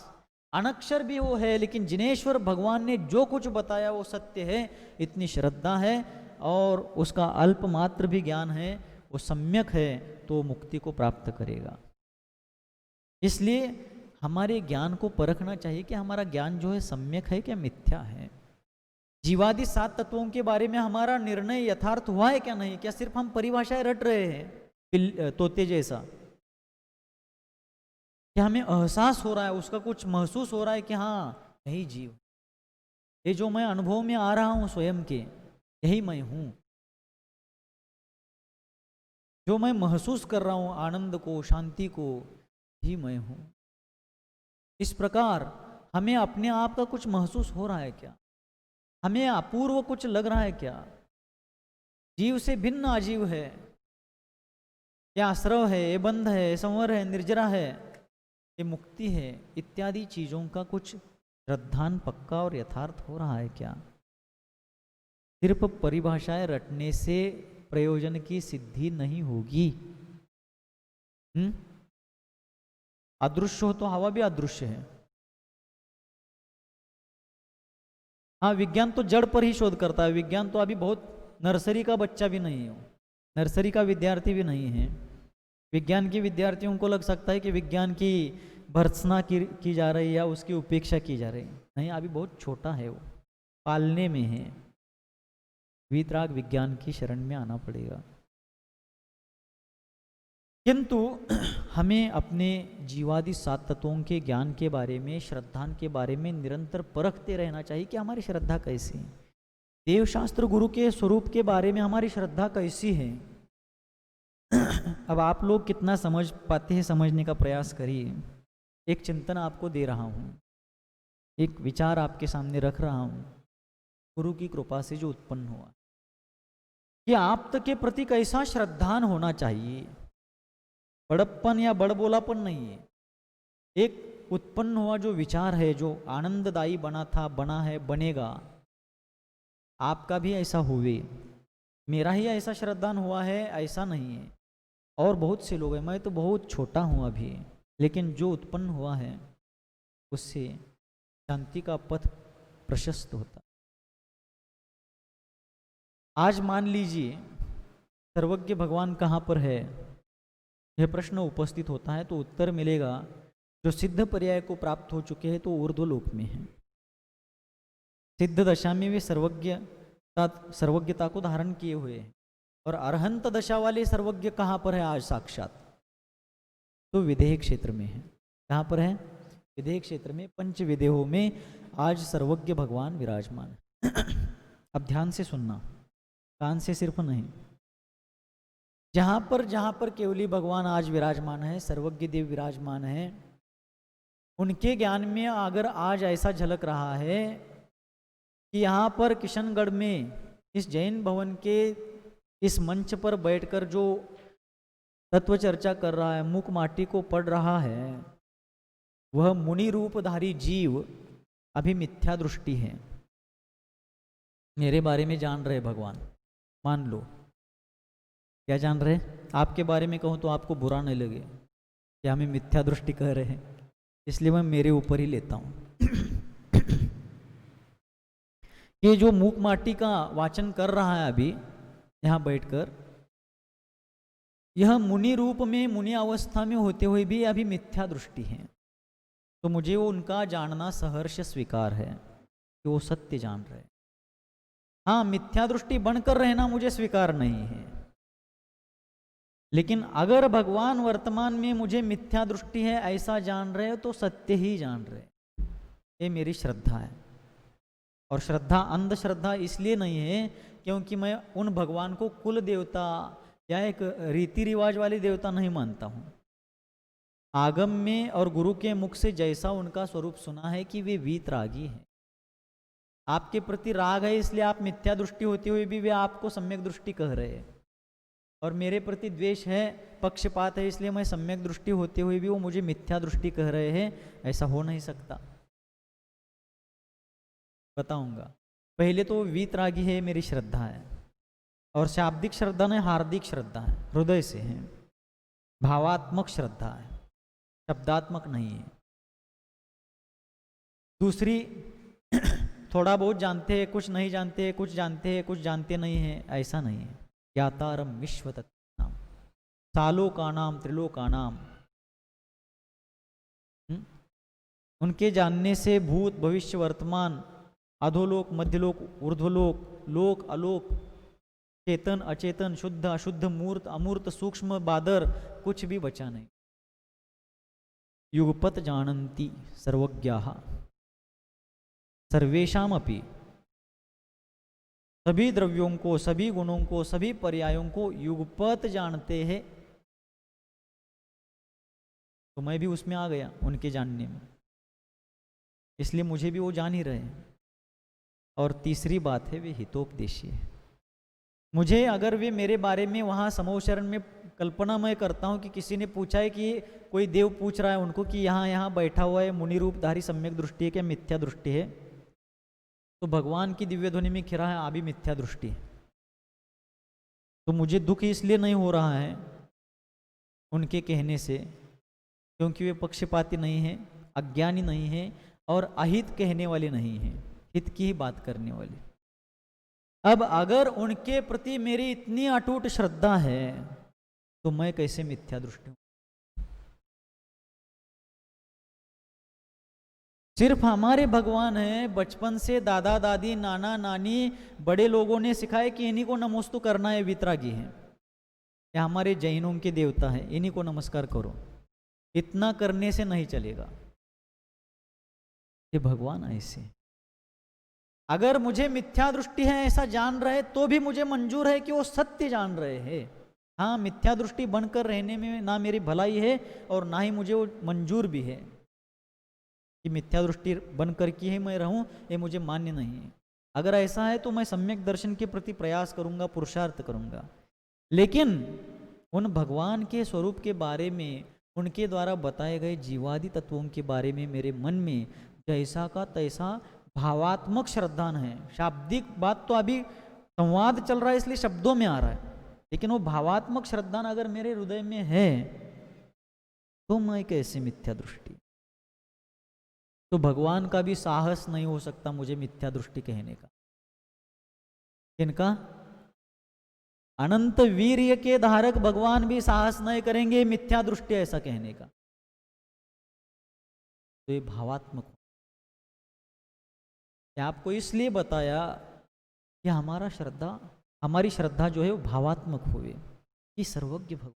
अनक्षर भी वो है, लेकिन जिनेश्वर भगवान ने जो कुछ बताया वो सत्य है, इतनी श्रद्धा है, और उसका अल्प मात्र भी ज्ञान है, वो सम्यक है, तो मुक्ति को प्राप्त करेगा। इसलिए हमारे ज्ञान को परखना चाहिए कि हमारा ज्ञान जो है सम्यक है क्या मिथ्या है। जीवादि 7 तत्वों के बारे में हमारा निर्णय यथार्थ हुआ है क्या नहीं, क्या सिर्फ हम परिभाषाएं रट रहे हैं तोते जैसा, क्या हमें एहसास हो रहा है, उसका कुछ महसूस हो रहा है कि हाँ यही जीव, ये जो मैं अनुभव में आ रहा हूँ स्वयं के, यही मैं हूँ। जो मैं महसूस कर रहा हूँ आनंद को, शांति को, ही मैं हूँ। इस प्रकार हमें अपने आप का कुछ महसूस हो रहा है क्या? हमें अपूर्व कुछ लग रहा है क्या? जीव से भिन्न आजीव है, ये आश्रव है, ये बंध है, ये संवर है, निर्जरा है, ये मुक्ति है, इत्यादि चीजों का कुछ श्रद्धान पक्का और यथार्थ हो रहा है क्या? सिर्फ परिभाषाएं रटने से प्रयोजन की सिद्धि नहीं होगी। अदृश्य हो तो हवा भी अदृश्य है। हाँ, विज्ञान तो जड़ पर ही शोध करता है। विज्ञान तो अभी बहुत नर्सरी का बच्चा भी नहीं है, नर्सरी का विद्यार्थी भी नहीं है। विज्ञान के विद्यार्थियों को लग सकता है कि विज्ञान की भर्त्सना की जा रही है या उसकी उपेक्षा की जा रही है। नहीं, अभी बहुत छोटा है, वो पालने में है। वीतराग विज्ञान की शरण में आना पड़ेगा। किंतु हमें अपने जीवादि सात तत्वों के ज्ञान के बारे में, श्रद्धान के बारे में निरंतर परखते रहना चाहिए कि हमारी श्रद्धा कैसी है। देवशास्त्र गुरु के स्वरूप के बारे में हमारी श्रद्धा कैसी है। अब आप लोग कितना समझ पाते हैं, समझने का प्रयास करिए। एक चिंतन आपको दे रहा हूँ, एक विचार आपके सामने रख रहा हूँ, गुरु की कृपा से जो उत्पन्न हुआ कि आप के प्रति कैसा श्रद्धान होना चाहिए। बड़प्पन या बड़बोलापन नहीं है। एक उत्पन्न हुआ जो विचार है, जो आनंददायी बना था, बना है, बनेगा, आपका भी ऐसा हुए। मेरा ही ऐसा श्रद्धान हुआ है ऐसा नहीं है, और बहुत से लोग हैं। मैं तो बहुत छोटा हूँ अभी, लेकिन जो उत्पन्न हुआ है उससे शांति का पथ प्रशस्त होता। आज मान लीजिए सर्वज्ञ भगवान कहाँ पर है, यह प्रश्न उपस्थित होता है, तो उत्तर मिलेगा जो सिद्ध पर्याय को प्राप्त हो चुके हैं तो ऊर्ध्वलोक में है। सिद्ध दशा में वे सर्वज्ञता को धारण किए हुए हैं। और अरहंत दशा वाले सर्वज्ञ कहाँ पर है आज साक्षात? तो विदेह क्षेत्र में है। कहाँ पर है? विदेह क्षेत्र में, पंच विदेहों में आज सर्वज्ञ भगवान विराजमान है। अब ध्यान से सुनना, कान से सिर्फ नहीं। जहाँ पर केवली भगवान आज विराजमान है, सर्वज्ञ देव विराजमान है, उनके ज्ञान में अगर आज ऐसा झलक रहा है कि यहाँ पर किशनगढ़ में इस जैन भवन के इस मंच पर बैठकर जो तत्व चर्चा कर रहा है, मुख माटी को पढ़ रहा है, वह मुनि रूपधारी जीव अभी मिथ्या दृष्टि है। मेरे बारे में जान रहे भगवान, मान लो। क्या जान रहे? आपके बारे में कहूँ तो आपको बुरा नहीं लगे कि हमें मिथ्या दृष्टि कह रहे हैं, इसलिए मैं मेरे ऊपर ही लेता हूँ। ये जो मूक माटी का वाचन कर रहा है अभी यहाँ बैठकर, यह मुनि रूप में, मुनि अवस्था में होते हुए भी अभी मिथ्या दृष्टि है। तो मुझे वो उनका जानना सहर्ष स्वीकार है कि वो सत्य जान रहे। हाँ, मिथ्या दृष्टि बनकर रहना मुझे स्वीकार नहीं है, लेकिन अगर भगवान वर्तमान में मुझे मिथ्या दृष्टि है ऐसा जान रहे तो सत्य ही जान रहे। ये मेरी श्रद्धा है। और श्रद्धा अंधश्रद्धा इसलिए नहीं है क्योंकि मैं उन भगवान को कुल देवता या एक रीति रिवाज वाली देवता नहीं मानता हूँ। आगम में और गुरु के मुख से जैसा उनका स्वरूप सुना है कि वे वीतरागी हैं। आपके प्रति राग है इसलिए आप मिथ्या दृष्टि होते हुए भी वे आपको सम्यक दृष्टि कह रहे हैं, और मेरे प्रति द्वेष है, पक्षपात है, इसलिए मैं सम्यक दृष्टि होते हुए भी वो मुझे मिथ्या दृष्टि कह रहे हैं। ऐसा हो नहीं सकता। बताऊंगा। पहले तो वीतरागी है, मेरी श्रद्धा है, और शाब्दिक श्रद्धा नहीं, हार्दिक श्रद्धा है, हृदय से है, भावात्मक श्रद्धा है, शब्दात्मक नहीं है। दूसरी थोड़ा बहुत जानते हैं, कुछ नहीं जानते हैं, कुछ जानते हैं, कुछ जानते नहीं हैं, ऐसा नहीं है। ज्ञातारम विश्व तत्त्वानाम सालोकानाम त्रिलोकानाम। उनके जानने से भूत भविष्य वर्तमान, अधोलोक, मध्यलोक, ऊर्ध्वलोक, लोक अलोक, चेतन अचेतन, शुद्ध अशुद्ध, मूर्त अमूर्त, सूक्ष्म बादर, कुछ भी बचा नहीं। युगपत जानन्ति सर्वज्ञाः सर्वेषामपि सभी द्रव्यों को, सभी गुणों को, सभी पर्यायों को युगपत जानते हैं। तो मैं भी उसमें आ गया उनके जानने में, इसलिए मुझे भी वो जान ही रहे हैं। और तीसरी बात है वे हितोपदेशी है। मुझे अगर वे मेरे बारे में वहाँ समोचरण में कल्पना मैं करता हूँ कि किसी ने पूछा है कि कोई देव पूछ रहा है उनको कि यहाँ बैठा हुआ है मुनि रूपधारी सम्यक दृष्टि है क्या मिथ्या दृष्टि है, तो भगवान की दिव्य ध्वनि में खिरा है अभी मिथ्या दृष्टि है। तो मुझे दुख इसलिए नहीं हो रहा है उनके कहने से, क्योंकि वे पक्षपाती नहीं हैं, अज्ञानी नहीं हैं और अहित कहने वाले नहीं हैं, हित की ही बात करने वाले। अब अगर उनके प्रति मेरी इतनी अटूट श्रद्धा है तो मैं कैसे मिथ्या दृष्टि हूं? सिर्फ हमारे भगवान हैं, बचपन से दादा दादी नाना नानी बड़े लोगों ने सिखाया कि इन्हीं को नमोस्तु करना है, वितरागी है या हमारे जैनों के देवता है, इन्हीं को नमस्कार करो। इतना करने से नहीं चलेगा। ये भगवान ऐसे, अगर मुझे मिथ्या दृष्टि है ऐसा जान रहे तो भी मुझे मंजूर है कि वो सत्य जान रहे हैं। हाँ, मिथ्या दृष्टि बनकर रहने में ना मेरी भलाई है और ना ही मुझे वो मंजूर भी है कि मिथ्या दृष्टि बनकर के ही मैं रहूं, ये मुझे मान्य नहीं है। अगर ऐसा है तो मैं सम्यक दर्शन के प्रति प्रयास करूंगा, पुरुषार्थ करूंगा। लेकिन उन भगवान के स्वरूप के बारे में, उनके द्वारा बताए गए जीवादि तत्वों के बारे में मेरे मन में जैसा का तैसा भावात्मक श्रद्धा है। शाब्दिक बात तो अभी संवाद चल रहा है इसलिए शब्दों में आ रहा है, लेकिन वो भावात्मक श्रद्धा अगर मेरे हृदय में है तो मैं कैसे मिथ्या दृष्टि? तो भगवान का भी साहस नहीं हो सकता मुझे मिथ्या दृष्टि कहने का। किनका? अनंत वीर्य के धारक भगवान भी साहस नहीं करेंगे मिथ्या दृष्टि ऐसा कहने का। तो ये भावात्मक। आपको इसलिए बताया कि हमारी श्रद्धा जो है वो भावात्मक हुए कि सर्वज्ञ भगवान,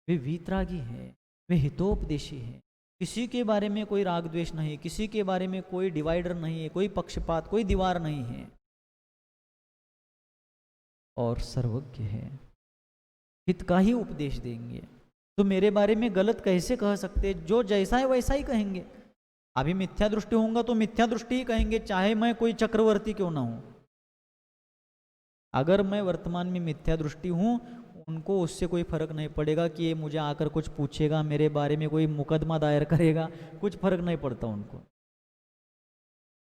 वे वीतरागी है, वे हितोपदेशी है, किसी के बारे में कोई राग द्वेष नहीं, किसी के बारे में कोई डिवाइडर नहीं है, कोई पक्षपात, कोई दीवार नहीं है और सर्वज्ञ है, हित का ही उपदेश देंगे। तो मेरे बारे में गलत कैसे कह सकते? जो जैसा है वैसा ही कहेंगे। अभी मिथ्या दृष्टि होऊंगा तो मिथ्या दृष्टि ही कहेंगे, चाहे मैं कोई चक्रवर्ती क्यों ना हूं। अगर मैं वर्तमान में मिथ्या दृष्टि हूं, उनको उससे कोई फर्क नहीं पड़ेगा कि ये मुझे आकर कुछ पूछेगा, मेरे बारे में कोई मुकदमा दायर करेगा, कुछ फर्क नहीं पड़ता उनको।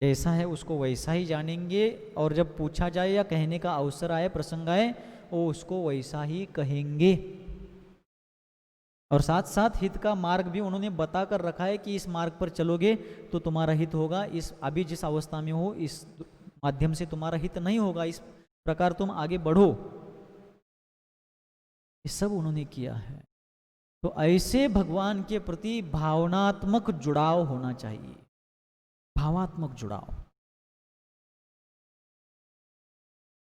जैसा है उसको वैसा ही जानेंगे और जब पूछा जाए या कहने का अवसर आए, प्रसंग आए, वो उसको वैसा ही कहेंगे। और साथ साथ हित का मार्ग भी उन्होंने बता कर रखा है कि इस मार्ग पर चलोगे तो तुम्हारा हित होगा, इस अभी जिस अवस्था में हो इस माध्यम से तुम्हारा हित नहीं होगा, इस प्रकार तुम आगे बढ़ो। ये सब उन्होंने किया है। तो ऐसे भगवान के प्रति भावनात्मक जुड़ाव होना चाहिए, भावात्मक जुड़ाव।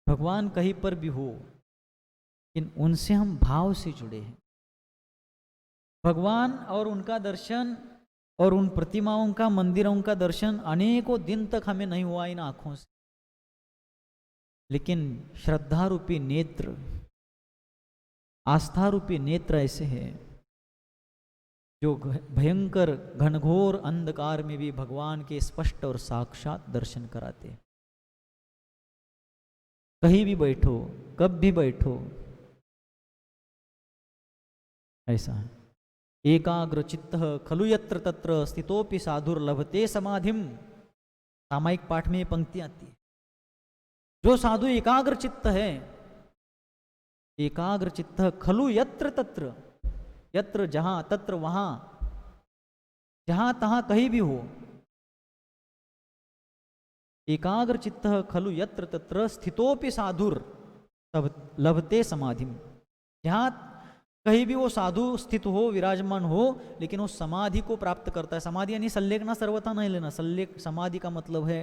भगवान कहीं पर भी हो, लेकिन उनसे हम भाव से जुड़े हैं। भगवान और उनका दर्शन और उन प्रतिमाओं का, मंदिरों का दर्शन अनेकों दिन तक हमें नहीं हुआ इन आंखों से, लेकिन श्रद्धा रूपी नेत्र, आस्था रूपी नेत्र ऐसे हैं जो भयंकर घनघोर अंधकार में भी भगवान के स्पष्ट और साक्षात दर्शन कराते। कहीं भी बैठो, कब भी बैठो, ऐसा है। एकाग्र चित्त खलु यत्र तत्र स्थितोपि साधुर लभते समाधिम। सामायिक पाठ में ये पंक्ति आती है। जो साधु एकाग्र चित्त है, एकाग्र चित्त खलु यत्र तत्र, यत्र जहां, तत्र वहां, जहां तहां कहीं भी हो, एकाग्र चित्त खलु यत्र तत्र स्थितोपि साधुर लभते समाधिम। जहां कहीं भी वो साधु स्थित हो, विराजमान हो, लेकिन वो समाधि को प्राप्त करता है। समाधि यानी संलेखना, सर्वथा नहीं लेना। समाधि का मतलब है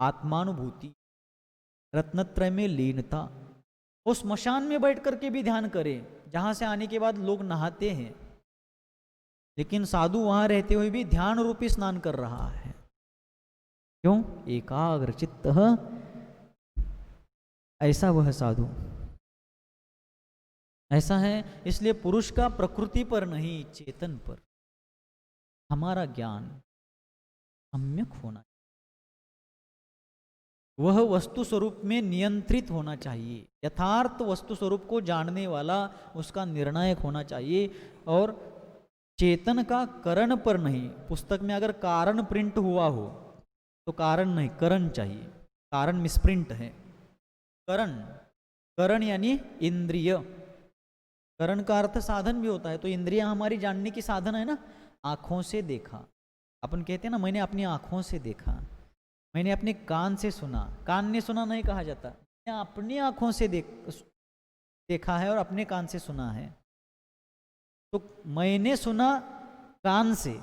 आत्मानुभूति, रत्नत्रय में लीनता। वो स्मशान में बैठ करके भी ध्यान करे, जहां से आने के बाद लोग नहाते हैं, लेकिन साधु वहां रहते हुए भी ध्यान रूपी स्नान कर रहा है। क्यों? एकाग्र चित्त ऐसा वह साधु। ऐसा है, इसलिए पुरुष का प्रकृति पर नहीं चेतन पर हमारा ज्ञान सम्यक होना, वह वस्तु स्वरूप में नियंत्रित होना चाहिए। यथार्थ वस्तु स्वरूप को जानने वाला उसका निर्णायक होना चाहिए, और चेतन का करण पर नहीं। पुस्तक में अगर कारण प्रिंट हुआ हो तो कारण नहीं, करण चाहिए। कारण मिसप्रिंट है। करण, करण यानी इंद्रिय। करण का अर्थ साधन भी होता है, तो इंद्रियां हमारी जानने की साधन है ना। आंखों से देखा, अपन कहते हैं ना, मैंने अपनी आंखों से देखा, मैंने अपने कान से सुना। कान ने सुना नहीं कहा जाता, मैंने अपनी आंखों से देखा है और अपने कान से सुना है। तो मैंने सुना कान से,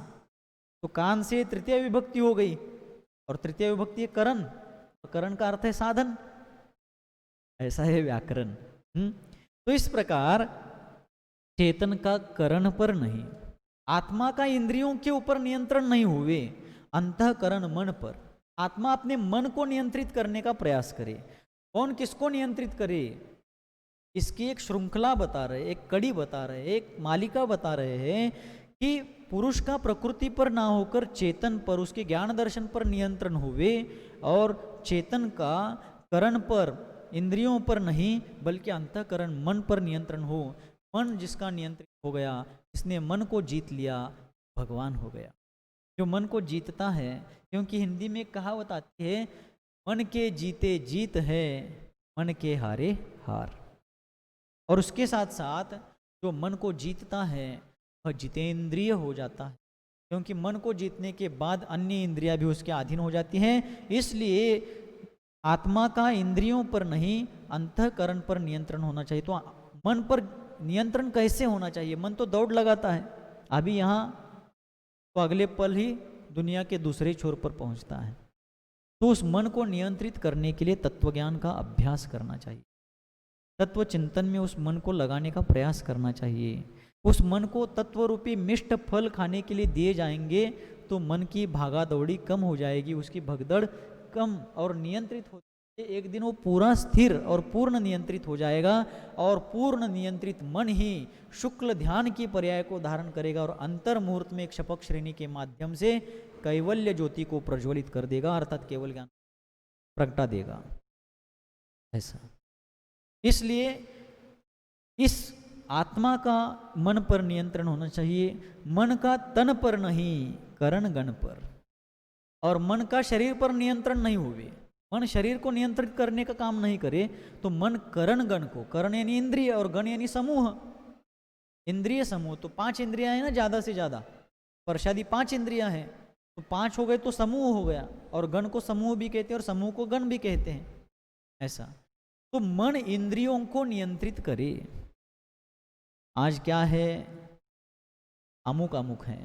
तो कान से तृतीय विभक्ति हो गई, और तृतीय विभक्ति है करण, तो करण का अर्थ है साधन। ऐसा है व्याकरण। तो इस प्रकार चेतन का करण पर नहीं, आत्मा का इंद्रियों के ऊपर नियंत्रण नहीं हुए, अंतःकरण मन पर। आत्मा अपने मन को नियंत्रित करने का प्रयास करे। कौन किसको नियंत्रित करे, इसकी एक श्रृंखला बता रहे, एक कड़ी बता रहे, एक मालिका बता रहे हैं कि पुरुष का प्रकृति पर ना होकर चेतन पर, उसके ज्ञान दर्शन पर नियंत्रण हुए, और चेतन का करण पर, इंद्रियों पर नहीं बल्कि अंतःकरण मन पर नियंत्रण हो। मन जिसका नियंत्रित हो गया, जिसने मन को जीत लिया, भगवान हो गया। जो मन को जीतता है, क्योंकि हिंदी में कहावत आती है, मन के जीते जीत है, मन के हारे हार। और उसके साथ साथ जो मन को जीतता है वह जितेंद्रिय हो जाता है, क्योंकि मन को जीतने के बाद अन्य इंद्रियां भी उसके अधीन हो जाती हैं। इसलिए आत्मा का इंद्रियों पर नहीं अंतःकरण पर नियंत्रण होना चाहिए। तो मन पर नियंत्रण कैसे होना चाहिए? मन तो दौड़ लगाता है, अभी यहाँ तो अगले पल ही दुनिया के दूसरे छोर पर पहुँचता है। तो उस मन को नियंत्रित करने के लिए तत्वज्ञान का अभ्यास करना चाहिए, तत्व चिंतन में उस मन को लगाने का प्रयास करना चाहिए। उस मन को तत्व रूपी मिष्ट फल खाने के लिए दिए जाएंगे तो मन की भागा दौड़ी कम हो जाएगी, उसकी भगदड़ कम और नियंत्रित हो, एक दिन वो पूरा स्थिर और पूर्ण नियंत्रित हो जाएगा। और पूर्ण नियंत्रित मन ही शुक्ल ध्यान की पर्याय को धारण करेगा और अंतर मुहूर्त में एक शपक श्रेणी के माध्यम से कैवल्य ज्योति को प्रज्वलित कर देगा, अर्थात केवल ज्ञान प्रगटा देगा। ऐसा, इसलिए इस आत्मा का मन पर नियंत्रण होना चाहिए, मन का तन पर नहीं करण गण पर। और मन का शरीर पर नियंत्रण नहीं हुए, मन शरीर को नियंत्रित करने का काम नहीं करे, तो मन करण गण को, करण यानी इंद्रिय और गण यानी समूह, इंद्रिय समूह। तो 5 इंद्रियां हैं ना ज़्यादा से ज़्यादा, प्रसादी 5 इंद्रियां हैं, तो 5 हो गए तो समूह हो गया। और गण को समूह भी कहते हैं और समूह को गण भी कहते हैं। ऐसा, तो मन इंद्रियों को नियंत्रित करे। आज क्या है, अमुक अमुक है,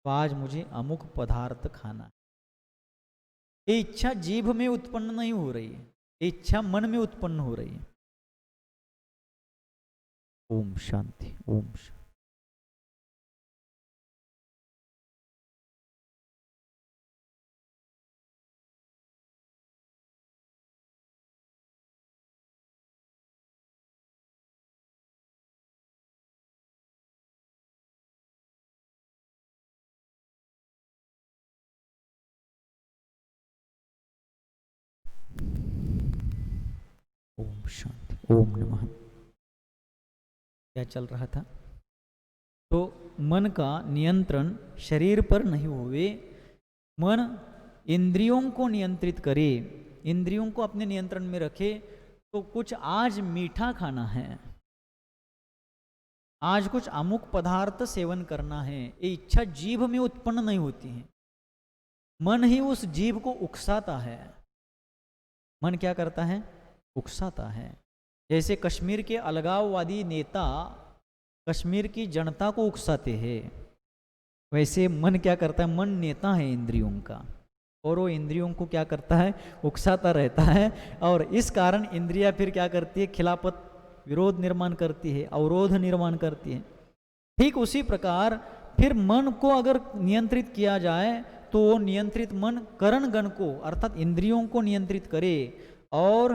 तो आज मुझे अमुक पदार्थ खाना है। ये इच्छा जीभ में उत्पन्न नहीं हो रही है, ये इच्छा मन में उत्पन्न हो रही है। ओम शांति, ओम शांति। ओम शांति, ओम नमः। क्या चल रहा था? तो मन का नियंत्रण शरीर पर नहीं हुए, मन इंद्रियों को नियंत्रित करे, इंद्रियों को अपने नियंत्रण में रखे। तो कुछ आज मीठा खाना है, आज कुछ अमुक पदार्थ सेवन करना है, ये इच्छा जीभ में उत्पन्न नहीं होती है, मन ही उस जीभ को उकसाता है। मन क्या करता है? उकसाता है। जैसे कश्मीर के अलगाववादी नेता कश्मीर की जनता को उकसाते हैं, वैसे मन क्या करता है? मन नेता है इंद्रियों का, और वो इंद्रियों को क्या करता है? उकसाता रहता है। और इस कारण इंद्रियां फिर क्या करती है? खिलाफत, विरोध निर्माण करती है, अवरोध निर्माण करती है। ठीक उसी प्रकार फिर मन को अगर नियंत्रित किया जाए तो वो नियंत्रित मन करण गण को अर्थात इंद्रियों को नियंत्रित करे और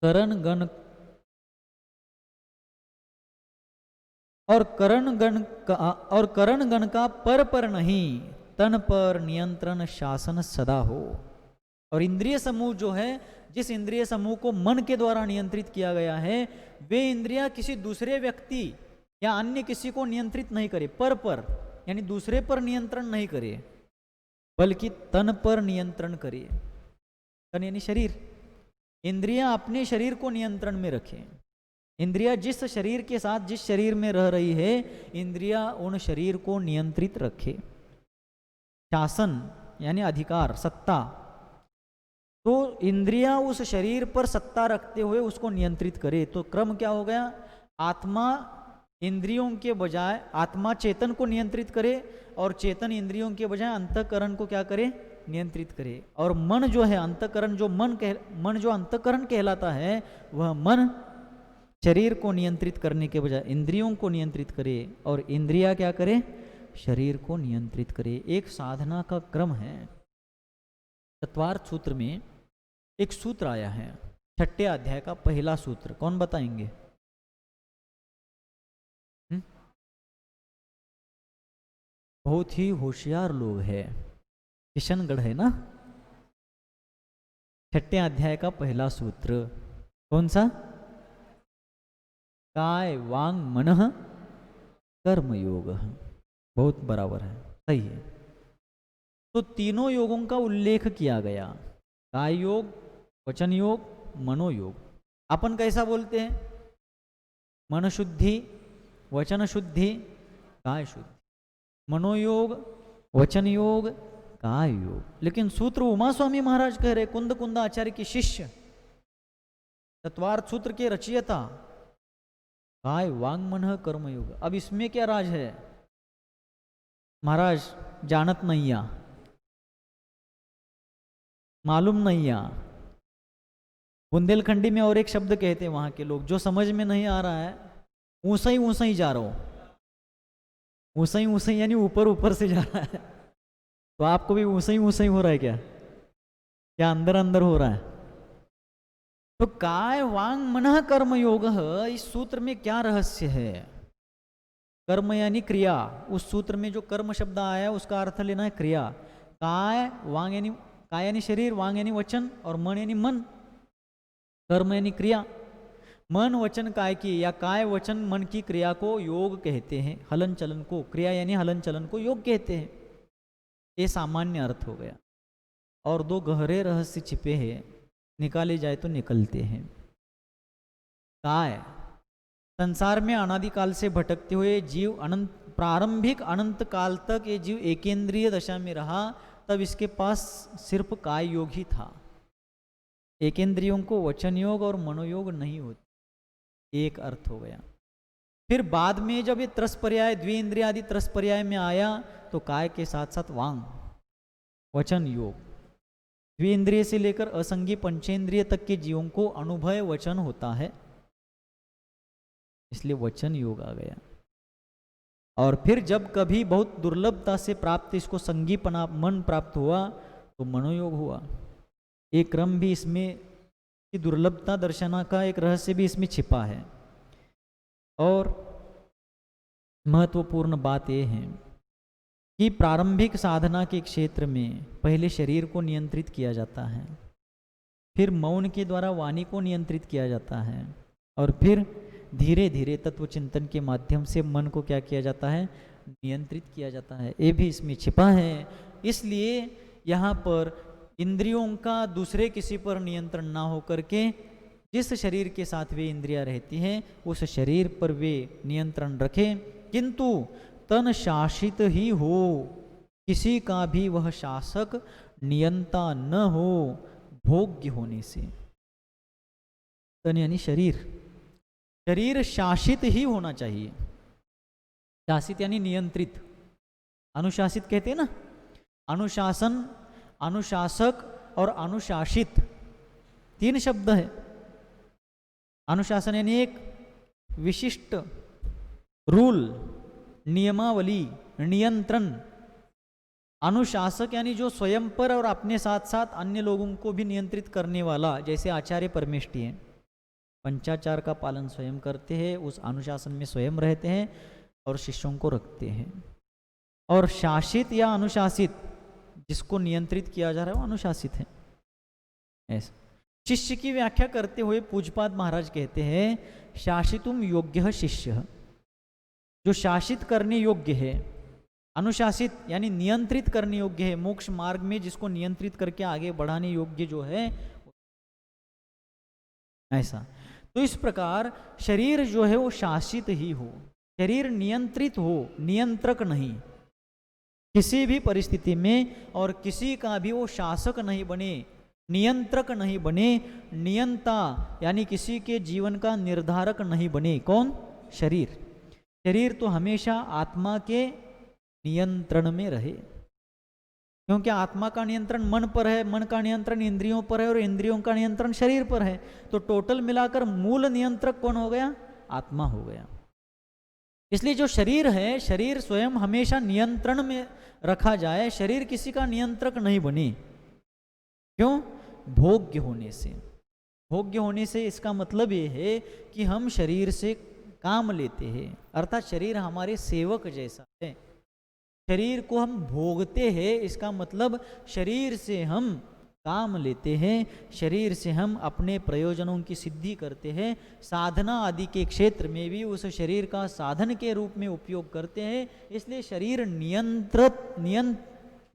करण गण और करण गण का पर नहीं, तन पर नियंत्रण शासन सदा हो। और इंद्रिय समूह जो है, जिस इंद्रिय समूह को मन के द्वारा नियंत्रित किया गया है, वे इंद्रियां किसी दूसरे व्यक्ति या अन्य किसी को नियंत्रित नहीं करे, पर यानी दूसरे पर नियंत्रण नहीं करे, बल्कि तन पर नियंत्रण करे। तन यानी शरीर। इंद्रियां अपने शरीर को नियंत्रण में रखें। इंद्रियां जिस शरीर के साथ, जिस शरीर में रह रही है, इंद्रियां उन शरीर को नियंत्रित रखे। शासन यानी अधिकार, सत्ता। तो इंद्रियां उस शरीर पर सत्ता रखते हुए उसको नियंत्रित करे। तो क्रम क्या हो गया? आत्मा इंद्रियों के बजाय, आत्मा चेतन को नियंत्रित करे, और चेतन इंद्रियों के बजाय अंतःकरण को क्या करे? नियंत्रित करे। और मन जो है अंतःकरण, जो मन जो अंतःकरण कहलाता है, वह मन शरीर को नियंत्रित करने के बजाय इंद्रियों को नियंत्रित करे, और इंद्रिया क्या करे? शरीर को नियंत्रित करे। एक साधना का क्रम है। तत्वार्थ सूत्र में एक सूत्र आया है, 6ठे अध्याय का पहला सूत्र। कौन बताएंगे? बहुत ही होशियार लोग हैं, किशनगढ़ है ना। 6ठे अध्याय का पहला सूत्र कौन सा? काय वांग मनः कर्म योग। बहुत बराबर है, सही है। तो तीनों योगों का उल्लेख किया गया, काय योग, वचन योग, मनोयोग। अपन कैसा बोलते हैं? मन शुद्धि, वचन शुद्धि, काय शुद्धि। मनोयोग, वचन योग, काय योग। लेकिन सूत्र उमा स्वामी महाराज कह रहे, कुंद कुंद आचार्य के शिष्य, तत्वार्थ सूत्र के रचयिता, काय वांग मन कर्म योग। अब इसमें क्या राज है महाराज? जानत नहीं या, मालूम नहीं या। बुंदेलखंडी में और एक शब्द कहते हैं वहां के लोग, जो समझ में नहीं आ रहा है, ऊंसा ही जा रहा हो। ऊंसा ही यानी ऊपर ऊपर से जा रहा है। तो आपको भी ऊंसा ही हो रहा है क्या? क्या अंदर अंदर हो रहा है? तो काय वांग मनः कर्म योग, इस सूत्र में क्या रहस्य है? कर्म यानी क्रिया। उस सूत्र में जो कर्म शब्द आया है उसका अर्थ लेना है क्रिया। काय वांग यानी, काय यानी शरीर, वांग यानी वचन, और मन यानी मन। कर्म यानी क्रिया। मन वचन काय की, या काय वचन मन की क्रिया को योग कहते हैं। हलन चलन को, क्रिया यानी हलन चलन को योग कहते हैं। ये सामान्य अर्थ हो गया। और दो गहरे रहस्य छिपे हैं, निकाले जाए तो निकलते हैं। काय, संसार में अनादिकाल से भटकते हुए जीव अनंत, प्रारंभिक अनंत काल तक ये जीव एकेंद्रीय दशा में रहा, तब इसके पास सिर्फ काय योग ही था। एकेंद्रियों को वचन योग और मनोयोग नहीं होते। एक अर्थ हो गया। फिर बाद में जब ये त्रस पर्याय, द्विइंद्रिय आदि त्रस पर्याय में आया, तो काय के साथ साथ वांग, वचन योग। द्विइंद्रिय से लेकर असंगी पंचेंद्रिय तक के जीवों को अनुभय वचन होता है, इसलिए वचन योग आ गया। और फिर जब कभी बहुत दुर्लभता से प्राप्त इसको संगीपना मन प्राप्त हुआ, तो मनोयोग हुआ। एक क्रम भी इसमें की दुर्लभता दर्शना का एक रहस्य भी इसमें छिपा है। और महत्वपूर्ण बात यह है कि प्रारंभिक साधना के क्षेत्र में पहले शरीर को नियंत्रित किया जाता है, फिर मौन के द्वारा वाणी को नियंत्रित किया जाता है, और फिर धीरे धीरे तत्व चिंतन के माध्यम से मन को क्या किया जाता है? नियंत्रित किया जाता है। ये भी इसमें छिपा है। इसलिए यहाँ पर इंद्रियों का दूसरे किसी पर नियंत्रण ना हो करके, जिस शरीर के साथ वे इंद्रियां रहती हैं उस शरीर पर वे नियंत्रण रखें, किंतु तन शासित ही हो, किसी का भी वह शासक नियंता न हो, भोग्य होने से। तन यानी शरीर, शरीर शासित ही होना चाहिए। शासित यानी नियंत्रित, अनुशासित कहते हैं ना। अनुशासन, अनुशासक और अनुशासित, तीन शब्द है। अनुशासन यानी एक विशिष्ट रूल, नियमावली, नियंत्रण। अनुशासक यानी जो स्वयं पर और अपने साथ साथ अन्य लोगों को भी नियंत्रित करने वाला, जैसे आचार्य परमेष्ठी हैं। पंचाचार का पालन स्वयं करते हैं, उस अनुशासन में स्वयं रहते हैं और शिष्यों को रखते हैं। और शासित या अनुशासित, जिसको नियंत्रित किया जा रहा है वो अनुशासित है। ऐसा शिष्य की व्याख्या करते हुए पूज्यपाद महाराज कहते हैं शासितुम योग्य शिष्य, जो शासित करने योग्य है, अनुशासित यानी नियंत्रित करने योग्य है, मोक्ष मार्ग में जिसको नियंत्रित करके आगे बढ़ाने योग्य जो है ऐसा। तो इस प्रकार शरीर जो है वो शासित ही हो, शरीर नियंत्रित हो, नियंत्रक नहीं किसी भी परिस्थिति में, और किसी का भी वो शासक नहीं बने, नियंत्रक नहीं बने, नियंता यानी किसी के जीवन का निर्धारक नहीं बने। कौन? शरीर। शरीर तो हमेशा आत्मा के नियंत्रण में रहे, क्योंकि आत्मा का नियंत्रण मन पर है, मन का नियंत्रण इंद्रियों पर है और इंद्रियों का नियंत्रण शरीर पर है। तो टोटल मिलाकर मूल नियंत्रक कौन हो गया? आत्मा हो गया। इसलिए जो शरीर है, शरीर स्वयं हमेशा नियंत्रण में रखा जाए, शरीर किसी का नियंत्रक नहीं बने। क्यों? भोग्य होने से। भोग्य होने से इसका मतलब ये है कि हम शरीर से काम लेते हैं, अर्थात शरीर हमारे सेवक जैसा है। शरीर को हम भोगते हैं, इसका मतलब शरीर से हम काम लेते हैं, शरीर से हम अपने प्रयोजनों की सिद्धि करते हैं, साधना आदि के क्षेत्र में भी उस शरीर का साधन के रूप में उपयोग करते हैं। इसलिए शरीर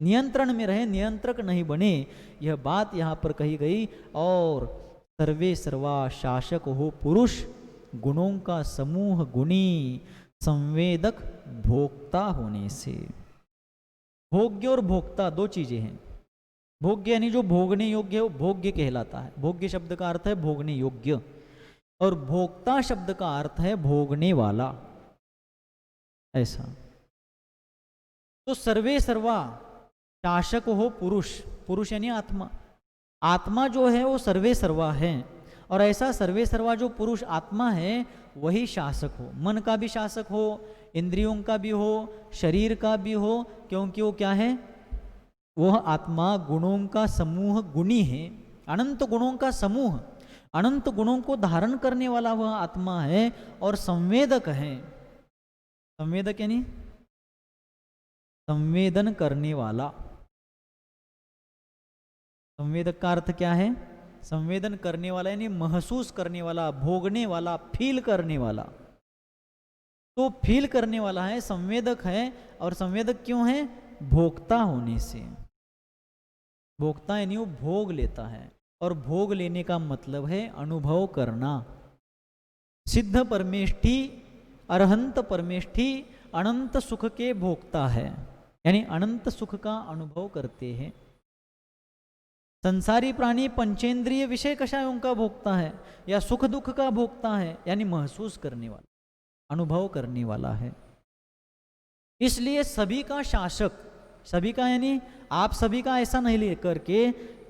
नियंत्रण में रहे, नियंत्रक नहीं बने, यह बात यहाँ पर कही गई। और सर्वे सर्वा शासक हो पुरुष, गुणों का समूह गुणी, संवेदक भोक्ता होने से। भोग्य और भोक्ता दो चीजें हैं। भोग्य यानी जो भोगने योग्य है वो भोग्य कहलाता है, भोग्य शब्द का अर्थ है भोगने योग्य, और भोक्ता शब्द का अर्थ है भोगने वाला। ऐसा तो सर्वे सर्वा शासक हो पुरुष, पुरुष यानी आत्मा, आत्मा जो है वो सर्वे सर्वा है, और ऐसा सर्वे सर्वा जो पुरुष आत्मा है वही शासक हो, मन का भी शासक हो, इंद्रियों का भी हो, शरीर का भी हो, क्योंकि वो क्या है? वह आत्मा गुणों का समूह गुणी है, अनंत गुणों का समूह, अनंत गुणों को धारण करने वाला वह आत्मा है, और संवेदक है। संवेदक यानी संवेदन करने वाला। संवेदक का अर्थ क्या है? संवेदन करने वाला यानी महसूस करने वाला, भोगने वाला, फील करने वाला। तो फील करने वाला है, संवेदक है। और संवेदक क्यों है? भोक्ता होने से। भोक्ता यानी वो भोग लेता है, और भोग लेने का मतलब है अनुभव करना। सिद्ध परमेष्ठी, अरहंत परमेष्ठी अनंत सुख के भोक्ता है, यानी अनंत सुख का अनुभव करते हैं। संसारी प्राणी पंचेंद्रिय विषय कषायों का भोक्ता है, या सुख दुख का भोक्ता है, यानी महसूस करने वाला, अनुभव करने वाला है। इसलिए सभी का शासक, सभी का यानी आप सभी का ऐसा नहीं लेकर के,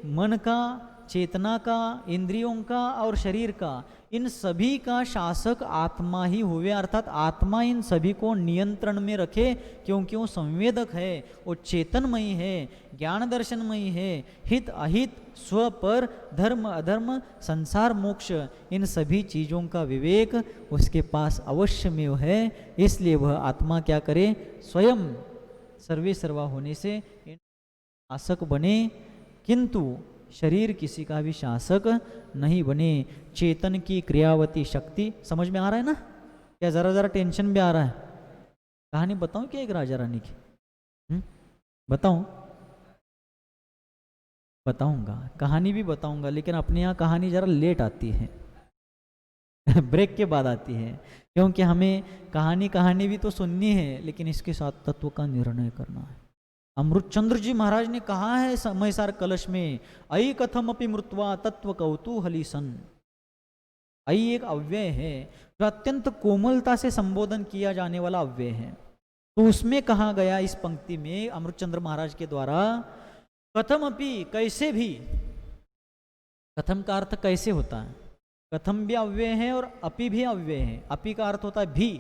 मन का, चेतना का, इंद्रियों का और शरीर का, इन सभी का शासक आत्मा ही हुए, अर्थात आत्मा इन सभी को नियंत्रण में रखे, क्योंकि वो संवेदक है, वो चेतनमयी है, ज्ञान दर्शनमयी है, हित अहित, स्व पर, धर्म अधर्म, संसार मोक्ष, इन सभी चीज़ों का विवेक उसके पास अवश्य में है। इसलिए वह आत्मा क्या करे? स्वयं सर्वे सर्वा होने से शासक बने, किंतु शरीर किसी का भी शासक नहीं बने। चेतन की क्रियावती शक्ति, समझ में आ रहा है ना? क्या जरा जरा टेंशन भी आ रहा है? कहानी बताऊं क्या एक राजा रानी की? बताऊं? बताऊंगा, कहानी भी बताऊंगा, लेकिन अपने यहाँ कहानी जरा लेट आती है ब्रेक के बाद आती है, क्योंकि हमें कहानी भी तो सुननी है, लेकिन इसके साथ तत्व का निर्णय करना है। अमृतचंद्र जी महाराज ने कहा है समयसार कलश में, अयि कथम अपि मृत्वा तत्व कौतूहली सन। अयि एक अव्यय है जो अत्यंत कोमलता से संबोधन किया जाने वाला अव्यय है। तो उसमें कहा गया इस पंक्ति में अमृतचंद्र महाराज के द्वारा, कथम अपि, कैसे भी। कथम का अर्थ कैसे होता है? कथम भी अव्यय है और अपि भी अव्यय है। अपि का अर्थ होता है भी,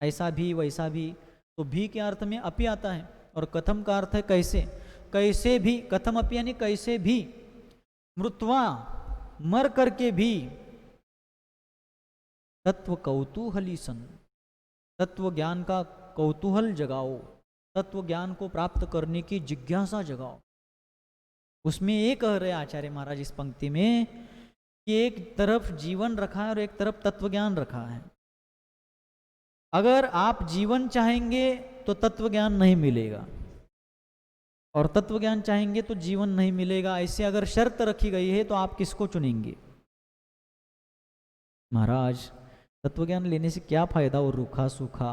ऐसा भी, वैसा भी, तो भी के अर्थ में अपि आता है, और कथम का अर्थ है कैसे, कैसे भी। कथम अपि यानी कैसे भी, मृत्वा, मर करके भी, तत्व कौतूहली सन, तत्व ज्ञान का कौतूहल जगाओ, तत्व ज्ञान को प्राप्त करने की जिज्ञासा जगाओ। उसमें ये कह रहे आचार्य महाराज इस पंक्ति में कि एक तरफ जीवन रखा है और एक तरफ तत्व ज्ञान रखा है। अगर आप जीवन चाहेंगे तो तत्व ज्ञान नहीं मिलेगा, और तत्व ज्ञान चाहेंगे तो जीवन नहीं मिलेगा। ऐसे अगर शर्त रखी गई है तो आप किसको चुनेंगे? महाराज तत्व ज्ञान लेने से क्या फायदा? और रूखा सूखा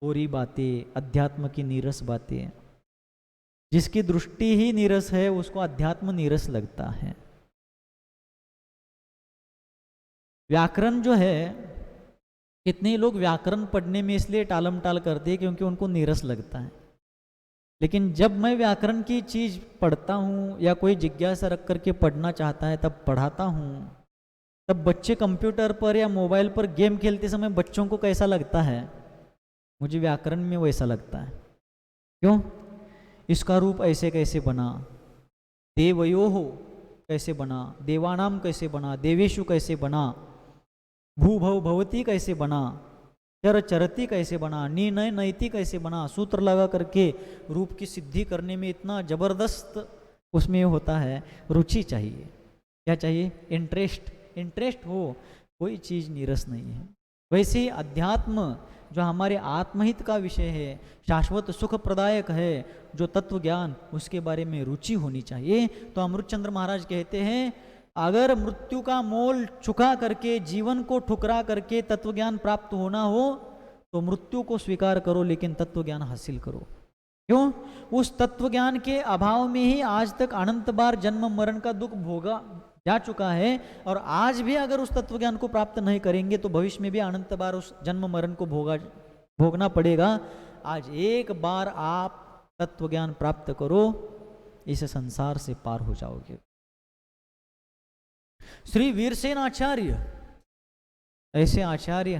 कोरी बातें, अध्यात्म की नीरस बातें। जिसकी दृष्टि ही नीरस है उसको अध्यात्म नीरस लगता है। व्याकरण जो है, कितने लोग व्याकरण पढ़ने में इसलिए टालम टाल करते हैं क्योंकि उनको नीरस लगता है। लेकिन जब मैं व्याकरण की चीज पढ़ता हूँ या कोई जिज्ञासा रख करके पढ़ना चाहता है तब पढ़ाता हूँ, तब बच्चे कंप्यूटर पर या मोबाइल पर गेम खेलते समय बच्चों को कैसा लगता है? मुझे व्याकरण में वैसा लगता है। क्यों? इसका रूप ऐसे कैसे बना, देवयो हो कैसे बना, देवानाम कैसे बना, देवेशु कैसे बना, भू भव भवती कैसे बना, चर चरती कैसे बना, नी नय नयती कैसे बना। सूत्र लगा करके रूप की सिद्धि करने में इतना जबरदस्त उसमें होता है। रुचि चाहिए, क्या चाहिए? इंटरेस्ट हो, कोई चीज़ नीरस नहीं है। वैसे ही अध्यात्म जो हमारे आत्महित का विषय है, शाश्वत सुख प्रदायक है, जो तत्व ज्ञान, उसके बारे में रुचि होनी चाहिए। तो अमृतचंद्र महाराज कहते हैं अगर मृत्यु का मोल चुका करके, जीवन को ठुकरा करके तत्व ज्ञान प्राप्त होना हो तो मृत्यु को स्वीकार करो, लेकिन तत्व ज्ञान हासिल करो। क्यों? उस तत्व ज्ञान के अभाव में ही आज तक अनंत बार जन्म मरण का दुख भोगा जा चुका है, और आज भी अगर उस तत्व ज्ञान को प्राप्त नहीं करेंगे तो भविष्य में भी अनंत बार उस जन्म मरण को भोगना पड़ेगा। आज एक बार आप तत्व ज्ञान प्राप्त करो, इस संसार से पार हो जाओगे। श्री वीरसेन आचार्य ऐसे आचार्य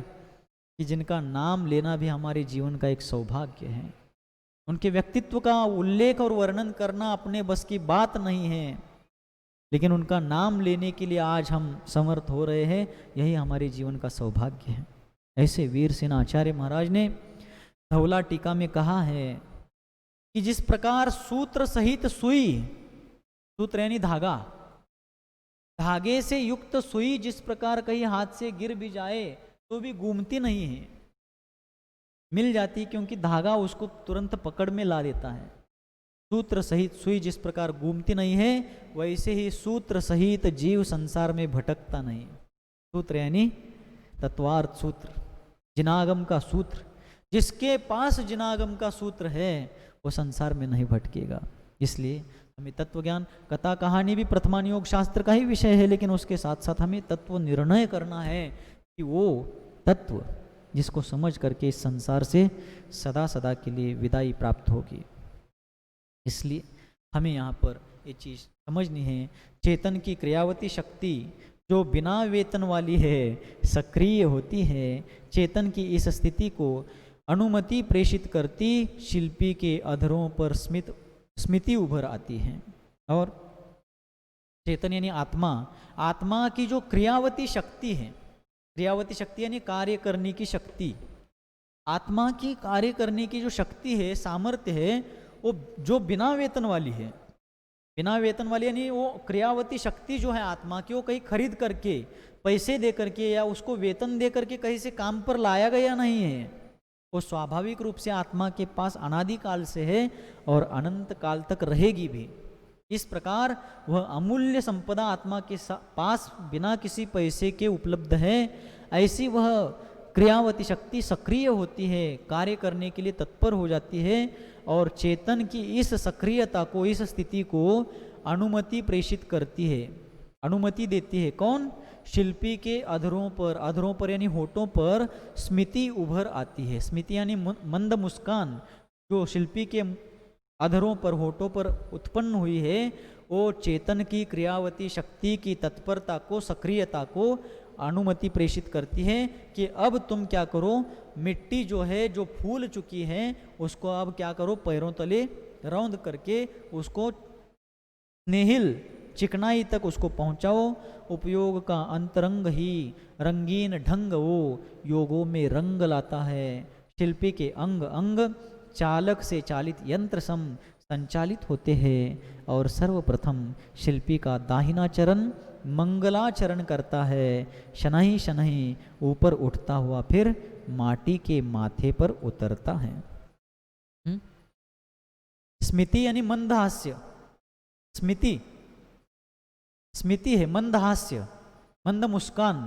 कि जिनका नाम लेना भी हमारे जीवन का एक सौभाग्य है। उनके व्यक्तित्व का उल्लेख और वर्णन करना अपने बस की बात नहीं है, लेकिन उनका नाम लेने के लिए आज हम समर्थ हो रहे हैं, यही हमारे जीवन का सौभाग्य है। ऐसे वीरसेन आचार्य महाराज ने धवला टीका में कहा है कि जिस प्रकार सूत्र सहित सुई, सूत्र यानी धागा, धागे से युक्त सुई जिस प्रकार कहीं हाथ से गिर भी जाए तो भी घूमती नहीं है, मिल जाती, क्योंकि धागा उसको तुरंत पकड़ में ला देता है। सूत्र सहित सुई जिस प्रकार घूमती नहीं है, वैसे ही सूत्र सहित जीव संसार में भटकता नहीं। सूत्र यानी तत्वार्थ सूत्र, जिनागम का सूत्र। जिसके पास जिनागम का सूत्र है वो संसार में नहीं भटकेगा। इसलिए हमें तत्व ज्ञान, कथा कहानी भी प्रथमान योग शास्त्र का ही विषय है, लेकिन उसके साथ साथ हमें तत्व निर्णय करना है कि वो तत्व जिसको समझ करके इस संसार से सदा सदा के लिए विदाई प्राप्त होगी। इसलिए हमें यहाँ पर ये चीज़ समझनी है, चेतन की क्रियावती शक्ति जो बिना वेतन वाली है, सक्रिय होती है, चेतन की इस स्थिति को अनुमति प्रेषित करती शिल्पी के अधरों पर स्मृति उभर आती है। और चेतन यानी आत्मा, आत्मा की जो क्रियावती शक्ति है, क्रियावती शक्ति यानी कार्य करने की शक्ति, आत्मा की कार्य करने की जो शक्ति है, सामर्थ्य है, वो जो बिना वेतन वाली है, बिना वेतन वाली यानी वो क्रियावती शक्ति जो है आत्मा की, वो कहीं खरीद करके, पैसे दे करके या उसको वेतन दे करके कहीं से काम पर लाया गया नहीं है। वो स्वाभाविक रूप से आत्मा के पास अनादि काल से है और अनंत काल तक रहेगी भी। इस प्रकार वह अमूल्य संपदा आत्मा के पास बिना किसी पैसे के उपलब्ध है। ऐसी वह क्रियावती शक्ति सक्रिय होती है, कार्य करने के लिए तत्पर हो जाती है, और चेतन की इस सक्रियता को, इस स्थिति को अनुमति प्रेषित करती है, अनुमति देती है। कौन? शिल्पी के अधरों पर, अधरों पर यानी होठों पर स्मृति उभर आती है। स्मृति यानी मंद मुस्कान जो शिल्पी के अधरों पर, होठों पर उत्पन्न हुई है, वो चेतन की क्रियावती शक्ति की तत्परता को, सक्रियता को अनुमति प्रेषित करती है कि अब तुम क्या करो, मिट्टी जो है, जो फूल चुकी है, उसको अब क्या करो, पैरों तले रौंद करके उसको स्नेहिल चिकनाई तक उसको पहुंचाओ। उपयोग का अंतरंग ही रंगीन ढंग वो योगों में रंग लाता है। शिल्पी के अंग अंग चालक से चालित यंत्र सम संचालित होते हैं और सर्वप्रथम शिल्पी का दाहिना चरण मंगलाचरण करता है। शनहि शनहि ऊपर उठता हुआ फिर माटी के माथे पर उतरता है। स्मिति यानी मंदहास्य। स्मिति स्मिति है मंदहास्य, मंद मुस्कान।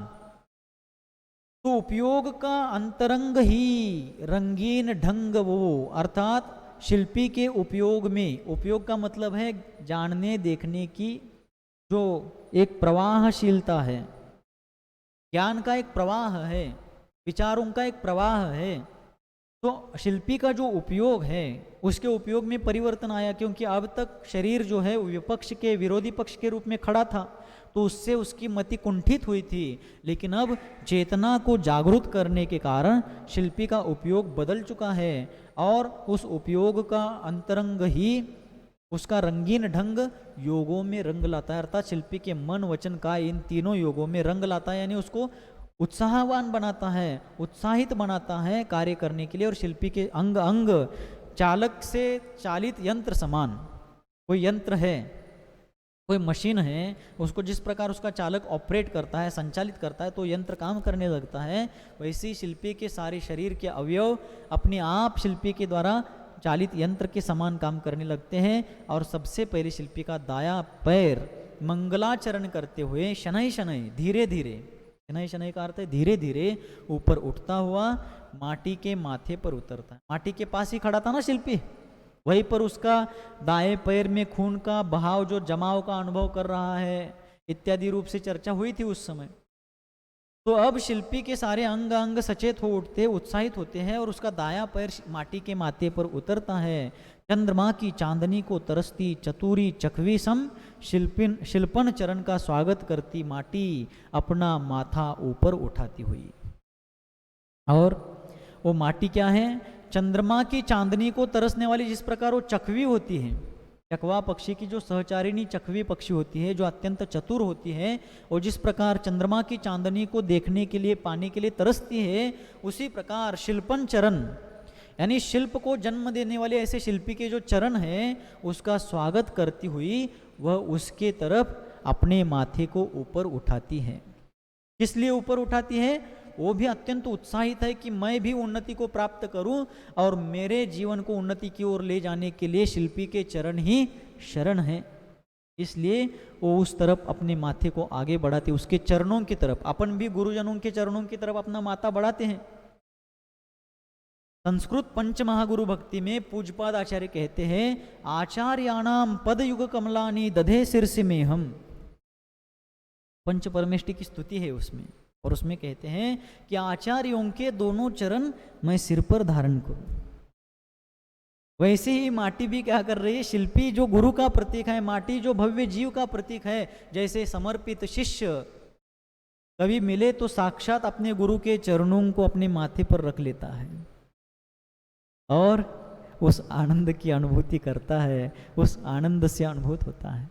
तो उपयोग का अंतरंग ही रंगीन ढंग वो, अर्थात शिल्पी के उपयोग में, उपयोग का मतलब है जानने देखने की जो एक प्रवाहशीलता है, ज्ञान का एक प्रवाह है, विचारों का एक प्रवाह है। तो शिल्पी का जो उपयोग है उसके उपयोग में परिवर्तन आया, क्योंकि अब तक शरीर जो है विपक्ष के विरोधी पक्ष के रूप में खड़ा था, तो उससे उसकी मति कुंठित हुई थी। लेकिन अब चेतना को जागरूक करने के कारण शिल्पी का उपयोग बदल चुका है और उस उपयोग का अंतरंग ही उसका रंगीन ढंग योगों में रंग लाता है। अर्थात शिल्पी के मन वचन का इन तीनों योगों में रंग लाता है, यानी उसको उत्साहवान बनाता है, उत्साहित बनाता है कार्य करने के लिए। और शिल्पी के अंग अंग चालक से चालित यंत्र समान, कोई यंत्र है, कोई मशीन है, उसको जिस प्रकार उसका चालक ऑपरेट करता है, संचालित करता है, तो यंत्र काम करने लगता है। वैसे ही शिल्पी के सारे शरीर के अवयव अपने आप शिल्पी के द्वारा चालित यंत्र के समान काम करने लगते हैं। और सबसे पहले शिल्पी का दाया पैर मंगलाचरण करते हुए शनैः शनैः धीरे धीरे, शनैः शनैः का अर्थ है धीरे धीरे ऊपर उठता हुआ माटी के माथे पर उतरता है। माटी के पास ही खड़ा था ना शिल्पी, वहीं पर उसका दाएं पैर में खून का बहाव जो जमाव का अनुभव कर रहा है इत्यादि रूप से चर्चा हुई थी उस समय। तो अब शिल्पी के सारे अंग अंग सचेत हो उठते, उत्साहित होते हैं और उसका दायां पैर माटी के माथे पर उतरता है। चंद्रमा की चांदनी को तरसती चतुरी चकवी सम शिल्पन चरण का स्वागत करती माटी अपना माथा ऊपर उठाती हुई। और वो माटी क्या है? चंद्रमा की चांदनी को तरसने वाली, जिस प्रकार वो चकवी होती है, चकवा पक्षी की जो सहचारिणी चकवी पक्षी होती है, जो अत्यंत चतुर होती है, और जिस प्रकार चंद्रमा की चांदनी को देखने के लिए, पाने के लिए तरसती है, उसी प्रकार शिल्पन चरण यानी शिल्प को जन्म देने वाले ऐसे शिल्पी के जो चरण है उसका स्वागत करती हुई वह उसके तरफ अपने माथे को ऊपर उठाती है। किस लिए ऊपर उठाती है? वो भी अत्यंत उत्साहित है कि मैं भी उन्नति को प्राप्त करूं और मेरे जीवन को उन्नति की ओर ले जाने के लिए शिल्पी के चरण ही शरण है। इसलिए वो उस तरफ अपने माथे को आगे बढ़ाते, उसके चरणों की तरफ। अपन भी गुरुजनों के चरणों की तरफ अपना माथा बढ़ाते हैं। संस्कृत पंच महागुरु भक्ति में पूज्यपाद आचार्य कहते हैं, आचार्याणाम पद युग कमलानी दधे शीर्ष में हम। पंच परमेष्टि की स्तुति है उसमें, और उसमें कहते हैं कि आचार्यों के दोनों चरण मैं सिर पर धारण करूं। वैसे ही माटी भी क्या कर रही है? शिल्पी जो गुरु का प्रतीक है, माटी जो भव्य जीव का प्रतीक है, जैसे समर्पित शिष्य कभी मिले तो साक्षात अपने गुरु के चरणों को अपने माथे पर रख लेता है और उस आनंद की अनुभूति करता है, उस आनंद से अनुभूत होता है।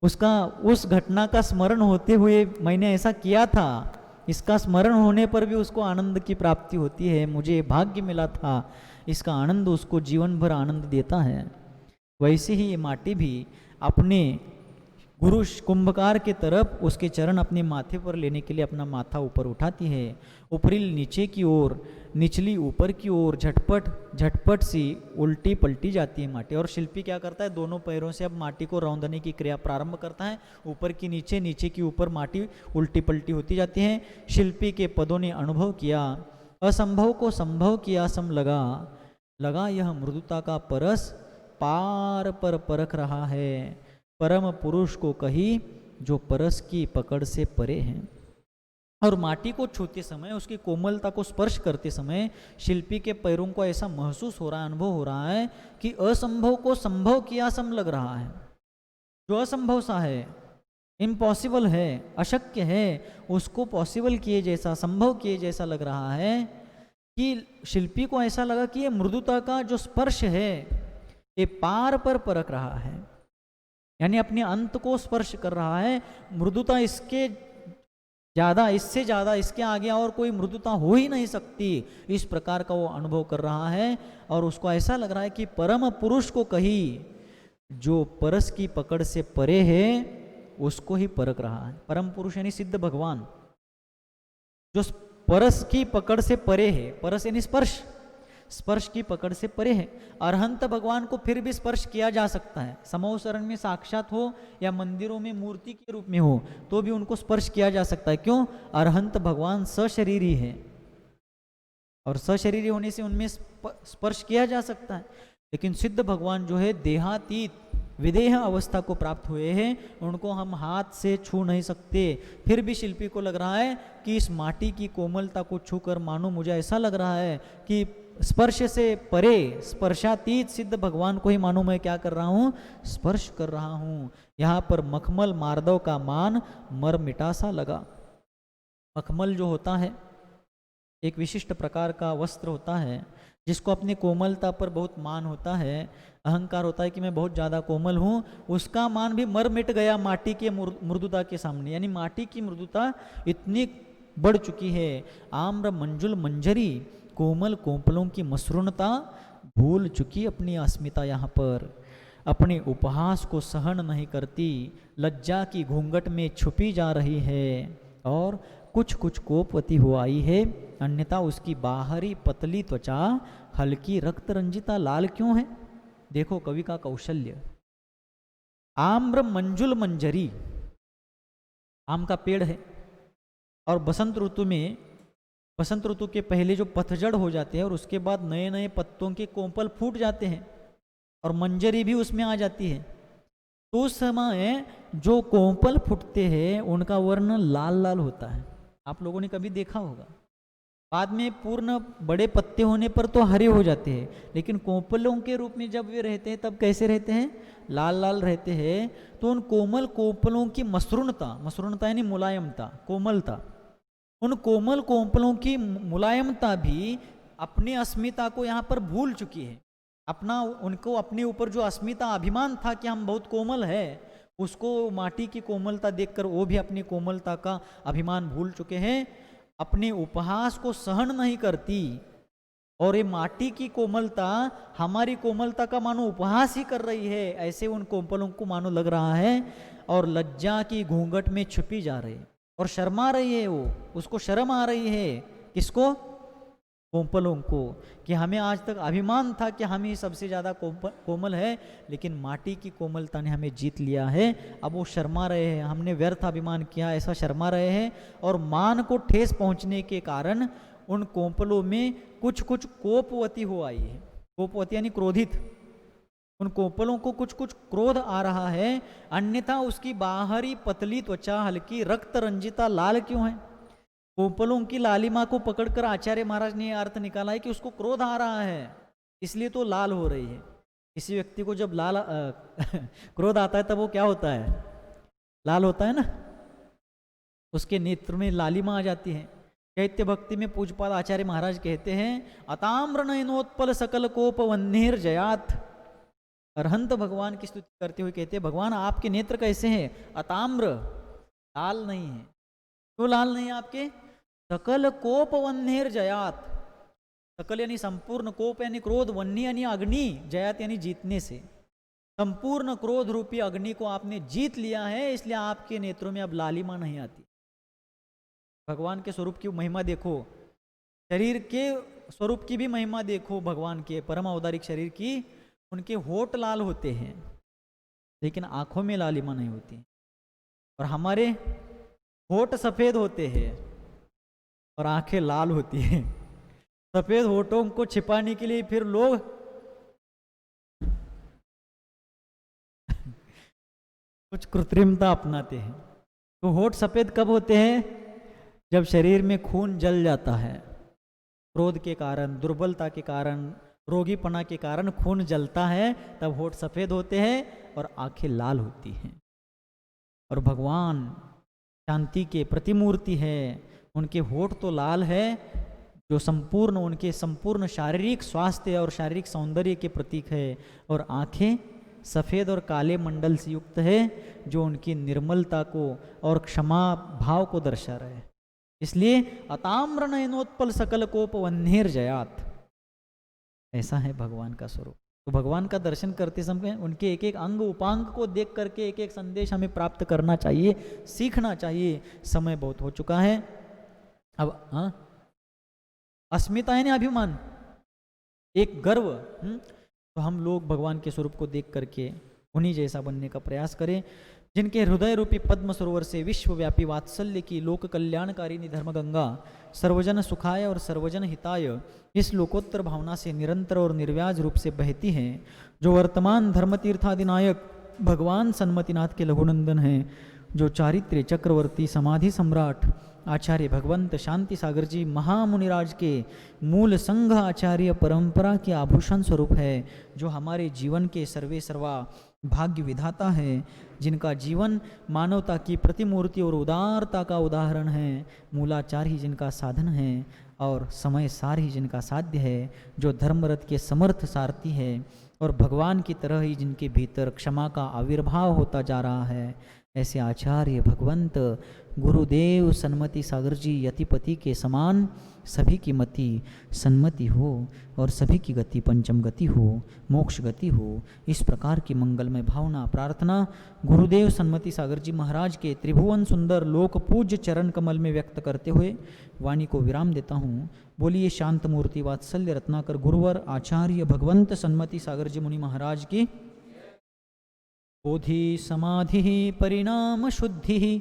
उसका उस घटना का स्मरण होते हुए मैंने ऐसा किया था, इसका स्मरण होने पर भी उसको आनंद की प्राप्ति होती है। मुझे भाग्य मिला था, इसका आनंद उसको जीवन भर आनंद देता है। वैसे ही ये माटी भी अपने गुरु कुंभकार के तरफ उसके चरण अपने माथे पर लेने के लिए अपना माथा ऊपर उठाती है। ऊपरी नीचे की ओर, निचली ऊपर की ओर झटपट झटपट सी उल्टी पलटी जाती है माटी। और शिल्पी क्या करता है? दोनों पैरों से अब माटी को रौंदने की क्रिया प्रारंभ करता है। ऊपर की नीचे, नीचे की ऊपर माटी उल्टी पलटी होती जाती है। शिल्पी के पदों ने अनुभव किया, असंभव को संभव किया सम लगा, लगा यह मृदुता का परस पार पर परख रहा है। परम पुरुष को कही जो परस की पकड़ से परे हैं। और माटी को छूते समय, उसकी कोमलता को स्पर्श करते समय शिल्पी के पैरों को ऐसा महसूस हो रहा है, अनुभव हो रहा है कि असंभव को संभव किया सम लग रहा है। जो असंभव सा है, इम्पॉसिबल है, अशक्य है, उसको पॉसिबल किए जैसा, संभव किए जैसा लग रहा है। कि शिल्पी को ऐसा लगा कि ये मृदुता का जो स्पर्श है ये पार पर परख रहा है, यानी अपने अंत को स्पर्श कर रहा है। मृदुता इससे ज़्यादा इसके आगे और कोई मृदुता हो ही नहीं सकती, इस प्रकार का वो अनुभव कर रहा है। और उसको ऐसा लग रहा है कि परम पुरुष को कही जो परस की पकड़ से परे है उसको ही परख रहा है। परम पुरुष यानी सिद्ध भगवान जो परस की पकड़ से परे है, परस यानी स्पर्श की पकड़ से परे है। अरहंत भगवान को फिर भी स्पर्श किया जा सकता है, समूह शरण में साक्षात हो या मंदिरों में मूर्ति के रूप में हो तो भी उनको स्पर्श किया जा सकता है। क्यों? अरहंत भगवान सशरीरी है और सशरीरी होने से उनमें स्पर्श किया जा सकता है। लेकिन सिद्ध भगवान जो है देहातीत विदेह अवस्था को प्राप्त हुए हैं, उनको हम हाथ से छू नहीं सकते। फिर भी शिल्पी को लग रहा है कि इस माटी की कोमलता को छूकर मानो मुझे ऐसा लग रहा है कि स्पर्श से परे स्पर्शातीत सिद्ध भगवान को ही मानो मैं क्या कर रहा हूँ, स्पर्श कर रहा हूँ। यहाँ पर मखमल मार्दव का मान मर मिटा सा लगा। मखमल जो होता है एक विशिष्ट प्रकार का वस्त्र होता है जिसको अपनी कोमलता पर बहुत मान होता है, अहंकार होता है कि मैं बहुत ज़्यादा कोमल हूँ, उसका मान भी मर मिट गया माटी के मृदुता के सामने। यानी माटी की मृदुता इतनी बढ़ चुकी है। आम्र मंजुल मंजरी कोमल कोमलों की मसरूनता भूल चुकी अपनी अस्मिता। यहाँ पर अपने उपहास को सहन नहीं करती, लज्जा की घूंघट में छुपी जा रही है और कुछ कुछ कोपवती हो आई है, अन्यथा उसकी बाहरी पतली त्वचा हल्की रक्त रंजिता लाल क्यों है? देखो कवि का कौशल्य। आम्र मंजुल मंजरी, आम का पेड़ है और बसंत ऋतु के पहले जो पतझड़ हो जाते हैं और उसके बाद नए नए पत्तों के कोंपल फूट जाते हैं और मंजरी भी उसमें आ जाती है। तो उस समय जो कोंपल फूटते हैं उनका वर्ण लाल लाल होता है, आप लोगों ने कभी देखा होगा। बाद में पूर्ण बड़े पत्ते होने पर तो हरे हो जाते हैं, लेकिन कोंपलों के रूप में जब वे रहते हैं तब कैसे रहते हैं? लाल लाल रहते हैं। तो उन कोमल कोंपलों की मसरूनता यानी मुलायमता, कोमलता, उन कोमल कोंपलों की मुलायमता भी अपनी अस्मिता को यहाँ पर भूल चुकी है। उनको अपने ऊपर जो अस्मिता अभिमान था कि हम बहुत कोमल है, उसको माटी की कोमलता देखकर वो भी अपनी कोमलता का अभिमान भूल चुके हैं, अपने उपहास को सहन नहीं करती। और ये माटी की कोमलता हमारी कोमलता का मानो उपहास ही कर रही है, ऐसे उन कोमलों को मानो लग रहा है और लज्जा की घूंघट में छुपी जा रही है और शर्मा रही है। वो उसको शर्म आ रही है, किसको? कोमलों को, कि हमें आज तक अभिमान था कि हम ही सबसे ज़्यादा कोमल है, लेकिन माटी की कोमलता ने हमें जीत लिया है। अब वो शर्मा रहे हैं, हमने व्यर्थ अभिमान किया ऐसा शर्मा रहे हैं और मान को ठेस पहुंचने के कारण उन कोमलों में कुछ कुछ कोपवती हो आई है। कोपवती यानी क्रोधित, उन कोमलों को कुछ कुछ क्रोध आ रहा है, अन्यथा उसकी बाहरी पतली त्वचा हल्की रक्त रंजिता लाल क्यों है? कोमलों की लालिमा को पकड़कर आचार्य महाराज ने अर्थ निकाला है कि उसको क्रोध आ रहा है इसलिए तो लाल हो रही है। किसी व्यक्ति को जब क्रोध आता है तब वो क्या होता है? लाल होता है ना, उसके नेत्र में लालिमा आ जाती है। चैत्य भक्ति में पूज्यपाद आचार्य महाराज कहते हैं, अताम्र नयनोत्पल सकल कोप वन्नेर जयात। अरहंत भगवान की स्तुति करते हुए कहते हैं, भगवान आपके नेत्र कैसे हैं? अताम्र, लाल नहीं है। क्यों लाल नहीं है आपके? सकल कोप वन्नेर जयात। सकल यानी संपूर्ण, कोप यानी क्रोध, वन्नी यानी अग्नि, जयात यानी जीतने से। संपूर्ण क्रोध रूपी अग्नि को आपने जीत लिया है, इसलिए आपके नेत्रों में अब लालिमा नहीं आती। भगवान के स्वरूप की महिमा देखो, शरीर के स्वरूप की भी महिमा देखो। भगवान के परम औदारिक शरीर की, उनके होठ लाल होते हैं लेकिन आंखों में लालिमा नहीं होती, और हमारे होठ सफेद होते हैं और आंखें लाल होती हैं। सफेद होठों को छिपाने के लिए फिर लोग कुछ कृत्रिमता अपनाते हैं। तो होठ सफेद कब होते हैं? जब शरीर में खून जल जाता है, क्रोध के कारण, दुर्बलता के कारण, रोगीपना के कारण खून जलता है, तब होठ सफेद होते हैं और आंखें लाल होती हैं। और भगवान शांति के प्रतिमूर्ति है, उनके होठ तो लाल है जो संपूर्ण उनके संपूर्ण शारीरिक स्वास्थ्य और शारीरिक सौंदर्य के प्रतीक है, और आंखें सफ़ेद और काले मंडल से युक्त है, जो उनकी निर्मलता को और क्षमा भाव को दर्शा रहे। इसलिए अताम्र नयनोत्पल सकल कोप वन्हेर जयात, ऐसा है भगवान का स्वरूप। तो भगवान का दर्शन करते समय उनके एक एक अंग उपांग को देख करके एक एक संदेश हमें प्राप्त करना चाहिए, सीखना चाहिए। समय बहुत हो चुका है। अब हाँ, अस्मिता है ना, अभिमान, एक गर्व। तो हम लोग भगवान के स्वरूप को देख करके उन्हीं जैसा बनने का प्रयास करें, जिनके हृदय रूपी पद्म सरोवर से विश्वव्यापी वात्सल्य की लोक कल्याणकारिणी धर्म गंगा सर्वजन सुखाय और सर्वजन हिताय इस लोकोत्तर भावना से निरंतर और निर्व्याज रूप से बहती है, जो वर्तमान धर्मतीर्थादिनायक भगवान सन्मतिनाथ के लघुनंदन हैं, जो चारित्र्य चक्रवर्ती समाधि सम्राट आचार्य भगवंत शांति सागर जी महामुनिराज के मूल संघ आचार्य परंपरा के आभूषण स्वरूप है, जो हमारे जीवन के सर्वे सर्वा भाग्य विधाता है, जिनका जीवन मानवता की प्रतिमूर्ति और उदारता का उदाहरण है, मूलाचार ही जिनका साधन है और समय सार ही जिनका साध्य है, जो धर्मरथ के समर्थ सारथी है और भगवान की तरह ही जिनके भीतर क्षमा का आविर्भाव होता जा रहा है, ऐसे आचार्य भगवंत गुरुदेव सन्मति सागर जी यतिपति के समान सभी की मति सन्मति हो और सभी की गति पंचम गति हो, मोक्ष गति हो। इस प्रकार की मंगलमय भावना प्रार्थना गुरुदेव सन्मति सागर जी महाराज के त्रिभुवन सुंदर लोक पूज्य चरण कमल में व्यक्त करते हुए वाणी को विराम देता हूँ। बोलिए शांत मूर्ति वात्सल्य रत्नाकर गुरुवर आचार्य भगवंत सन्मति सागर जी मुनि महाराज की। बोधि समाधि परिणाम शुद्धि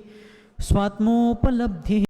स्वात्मोपलब्धि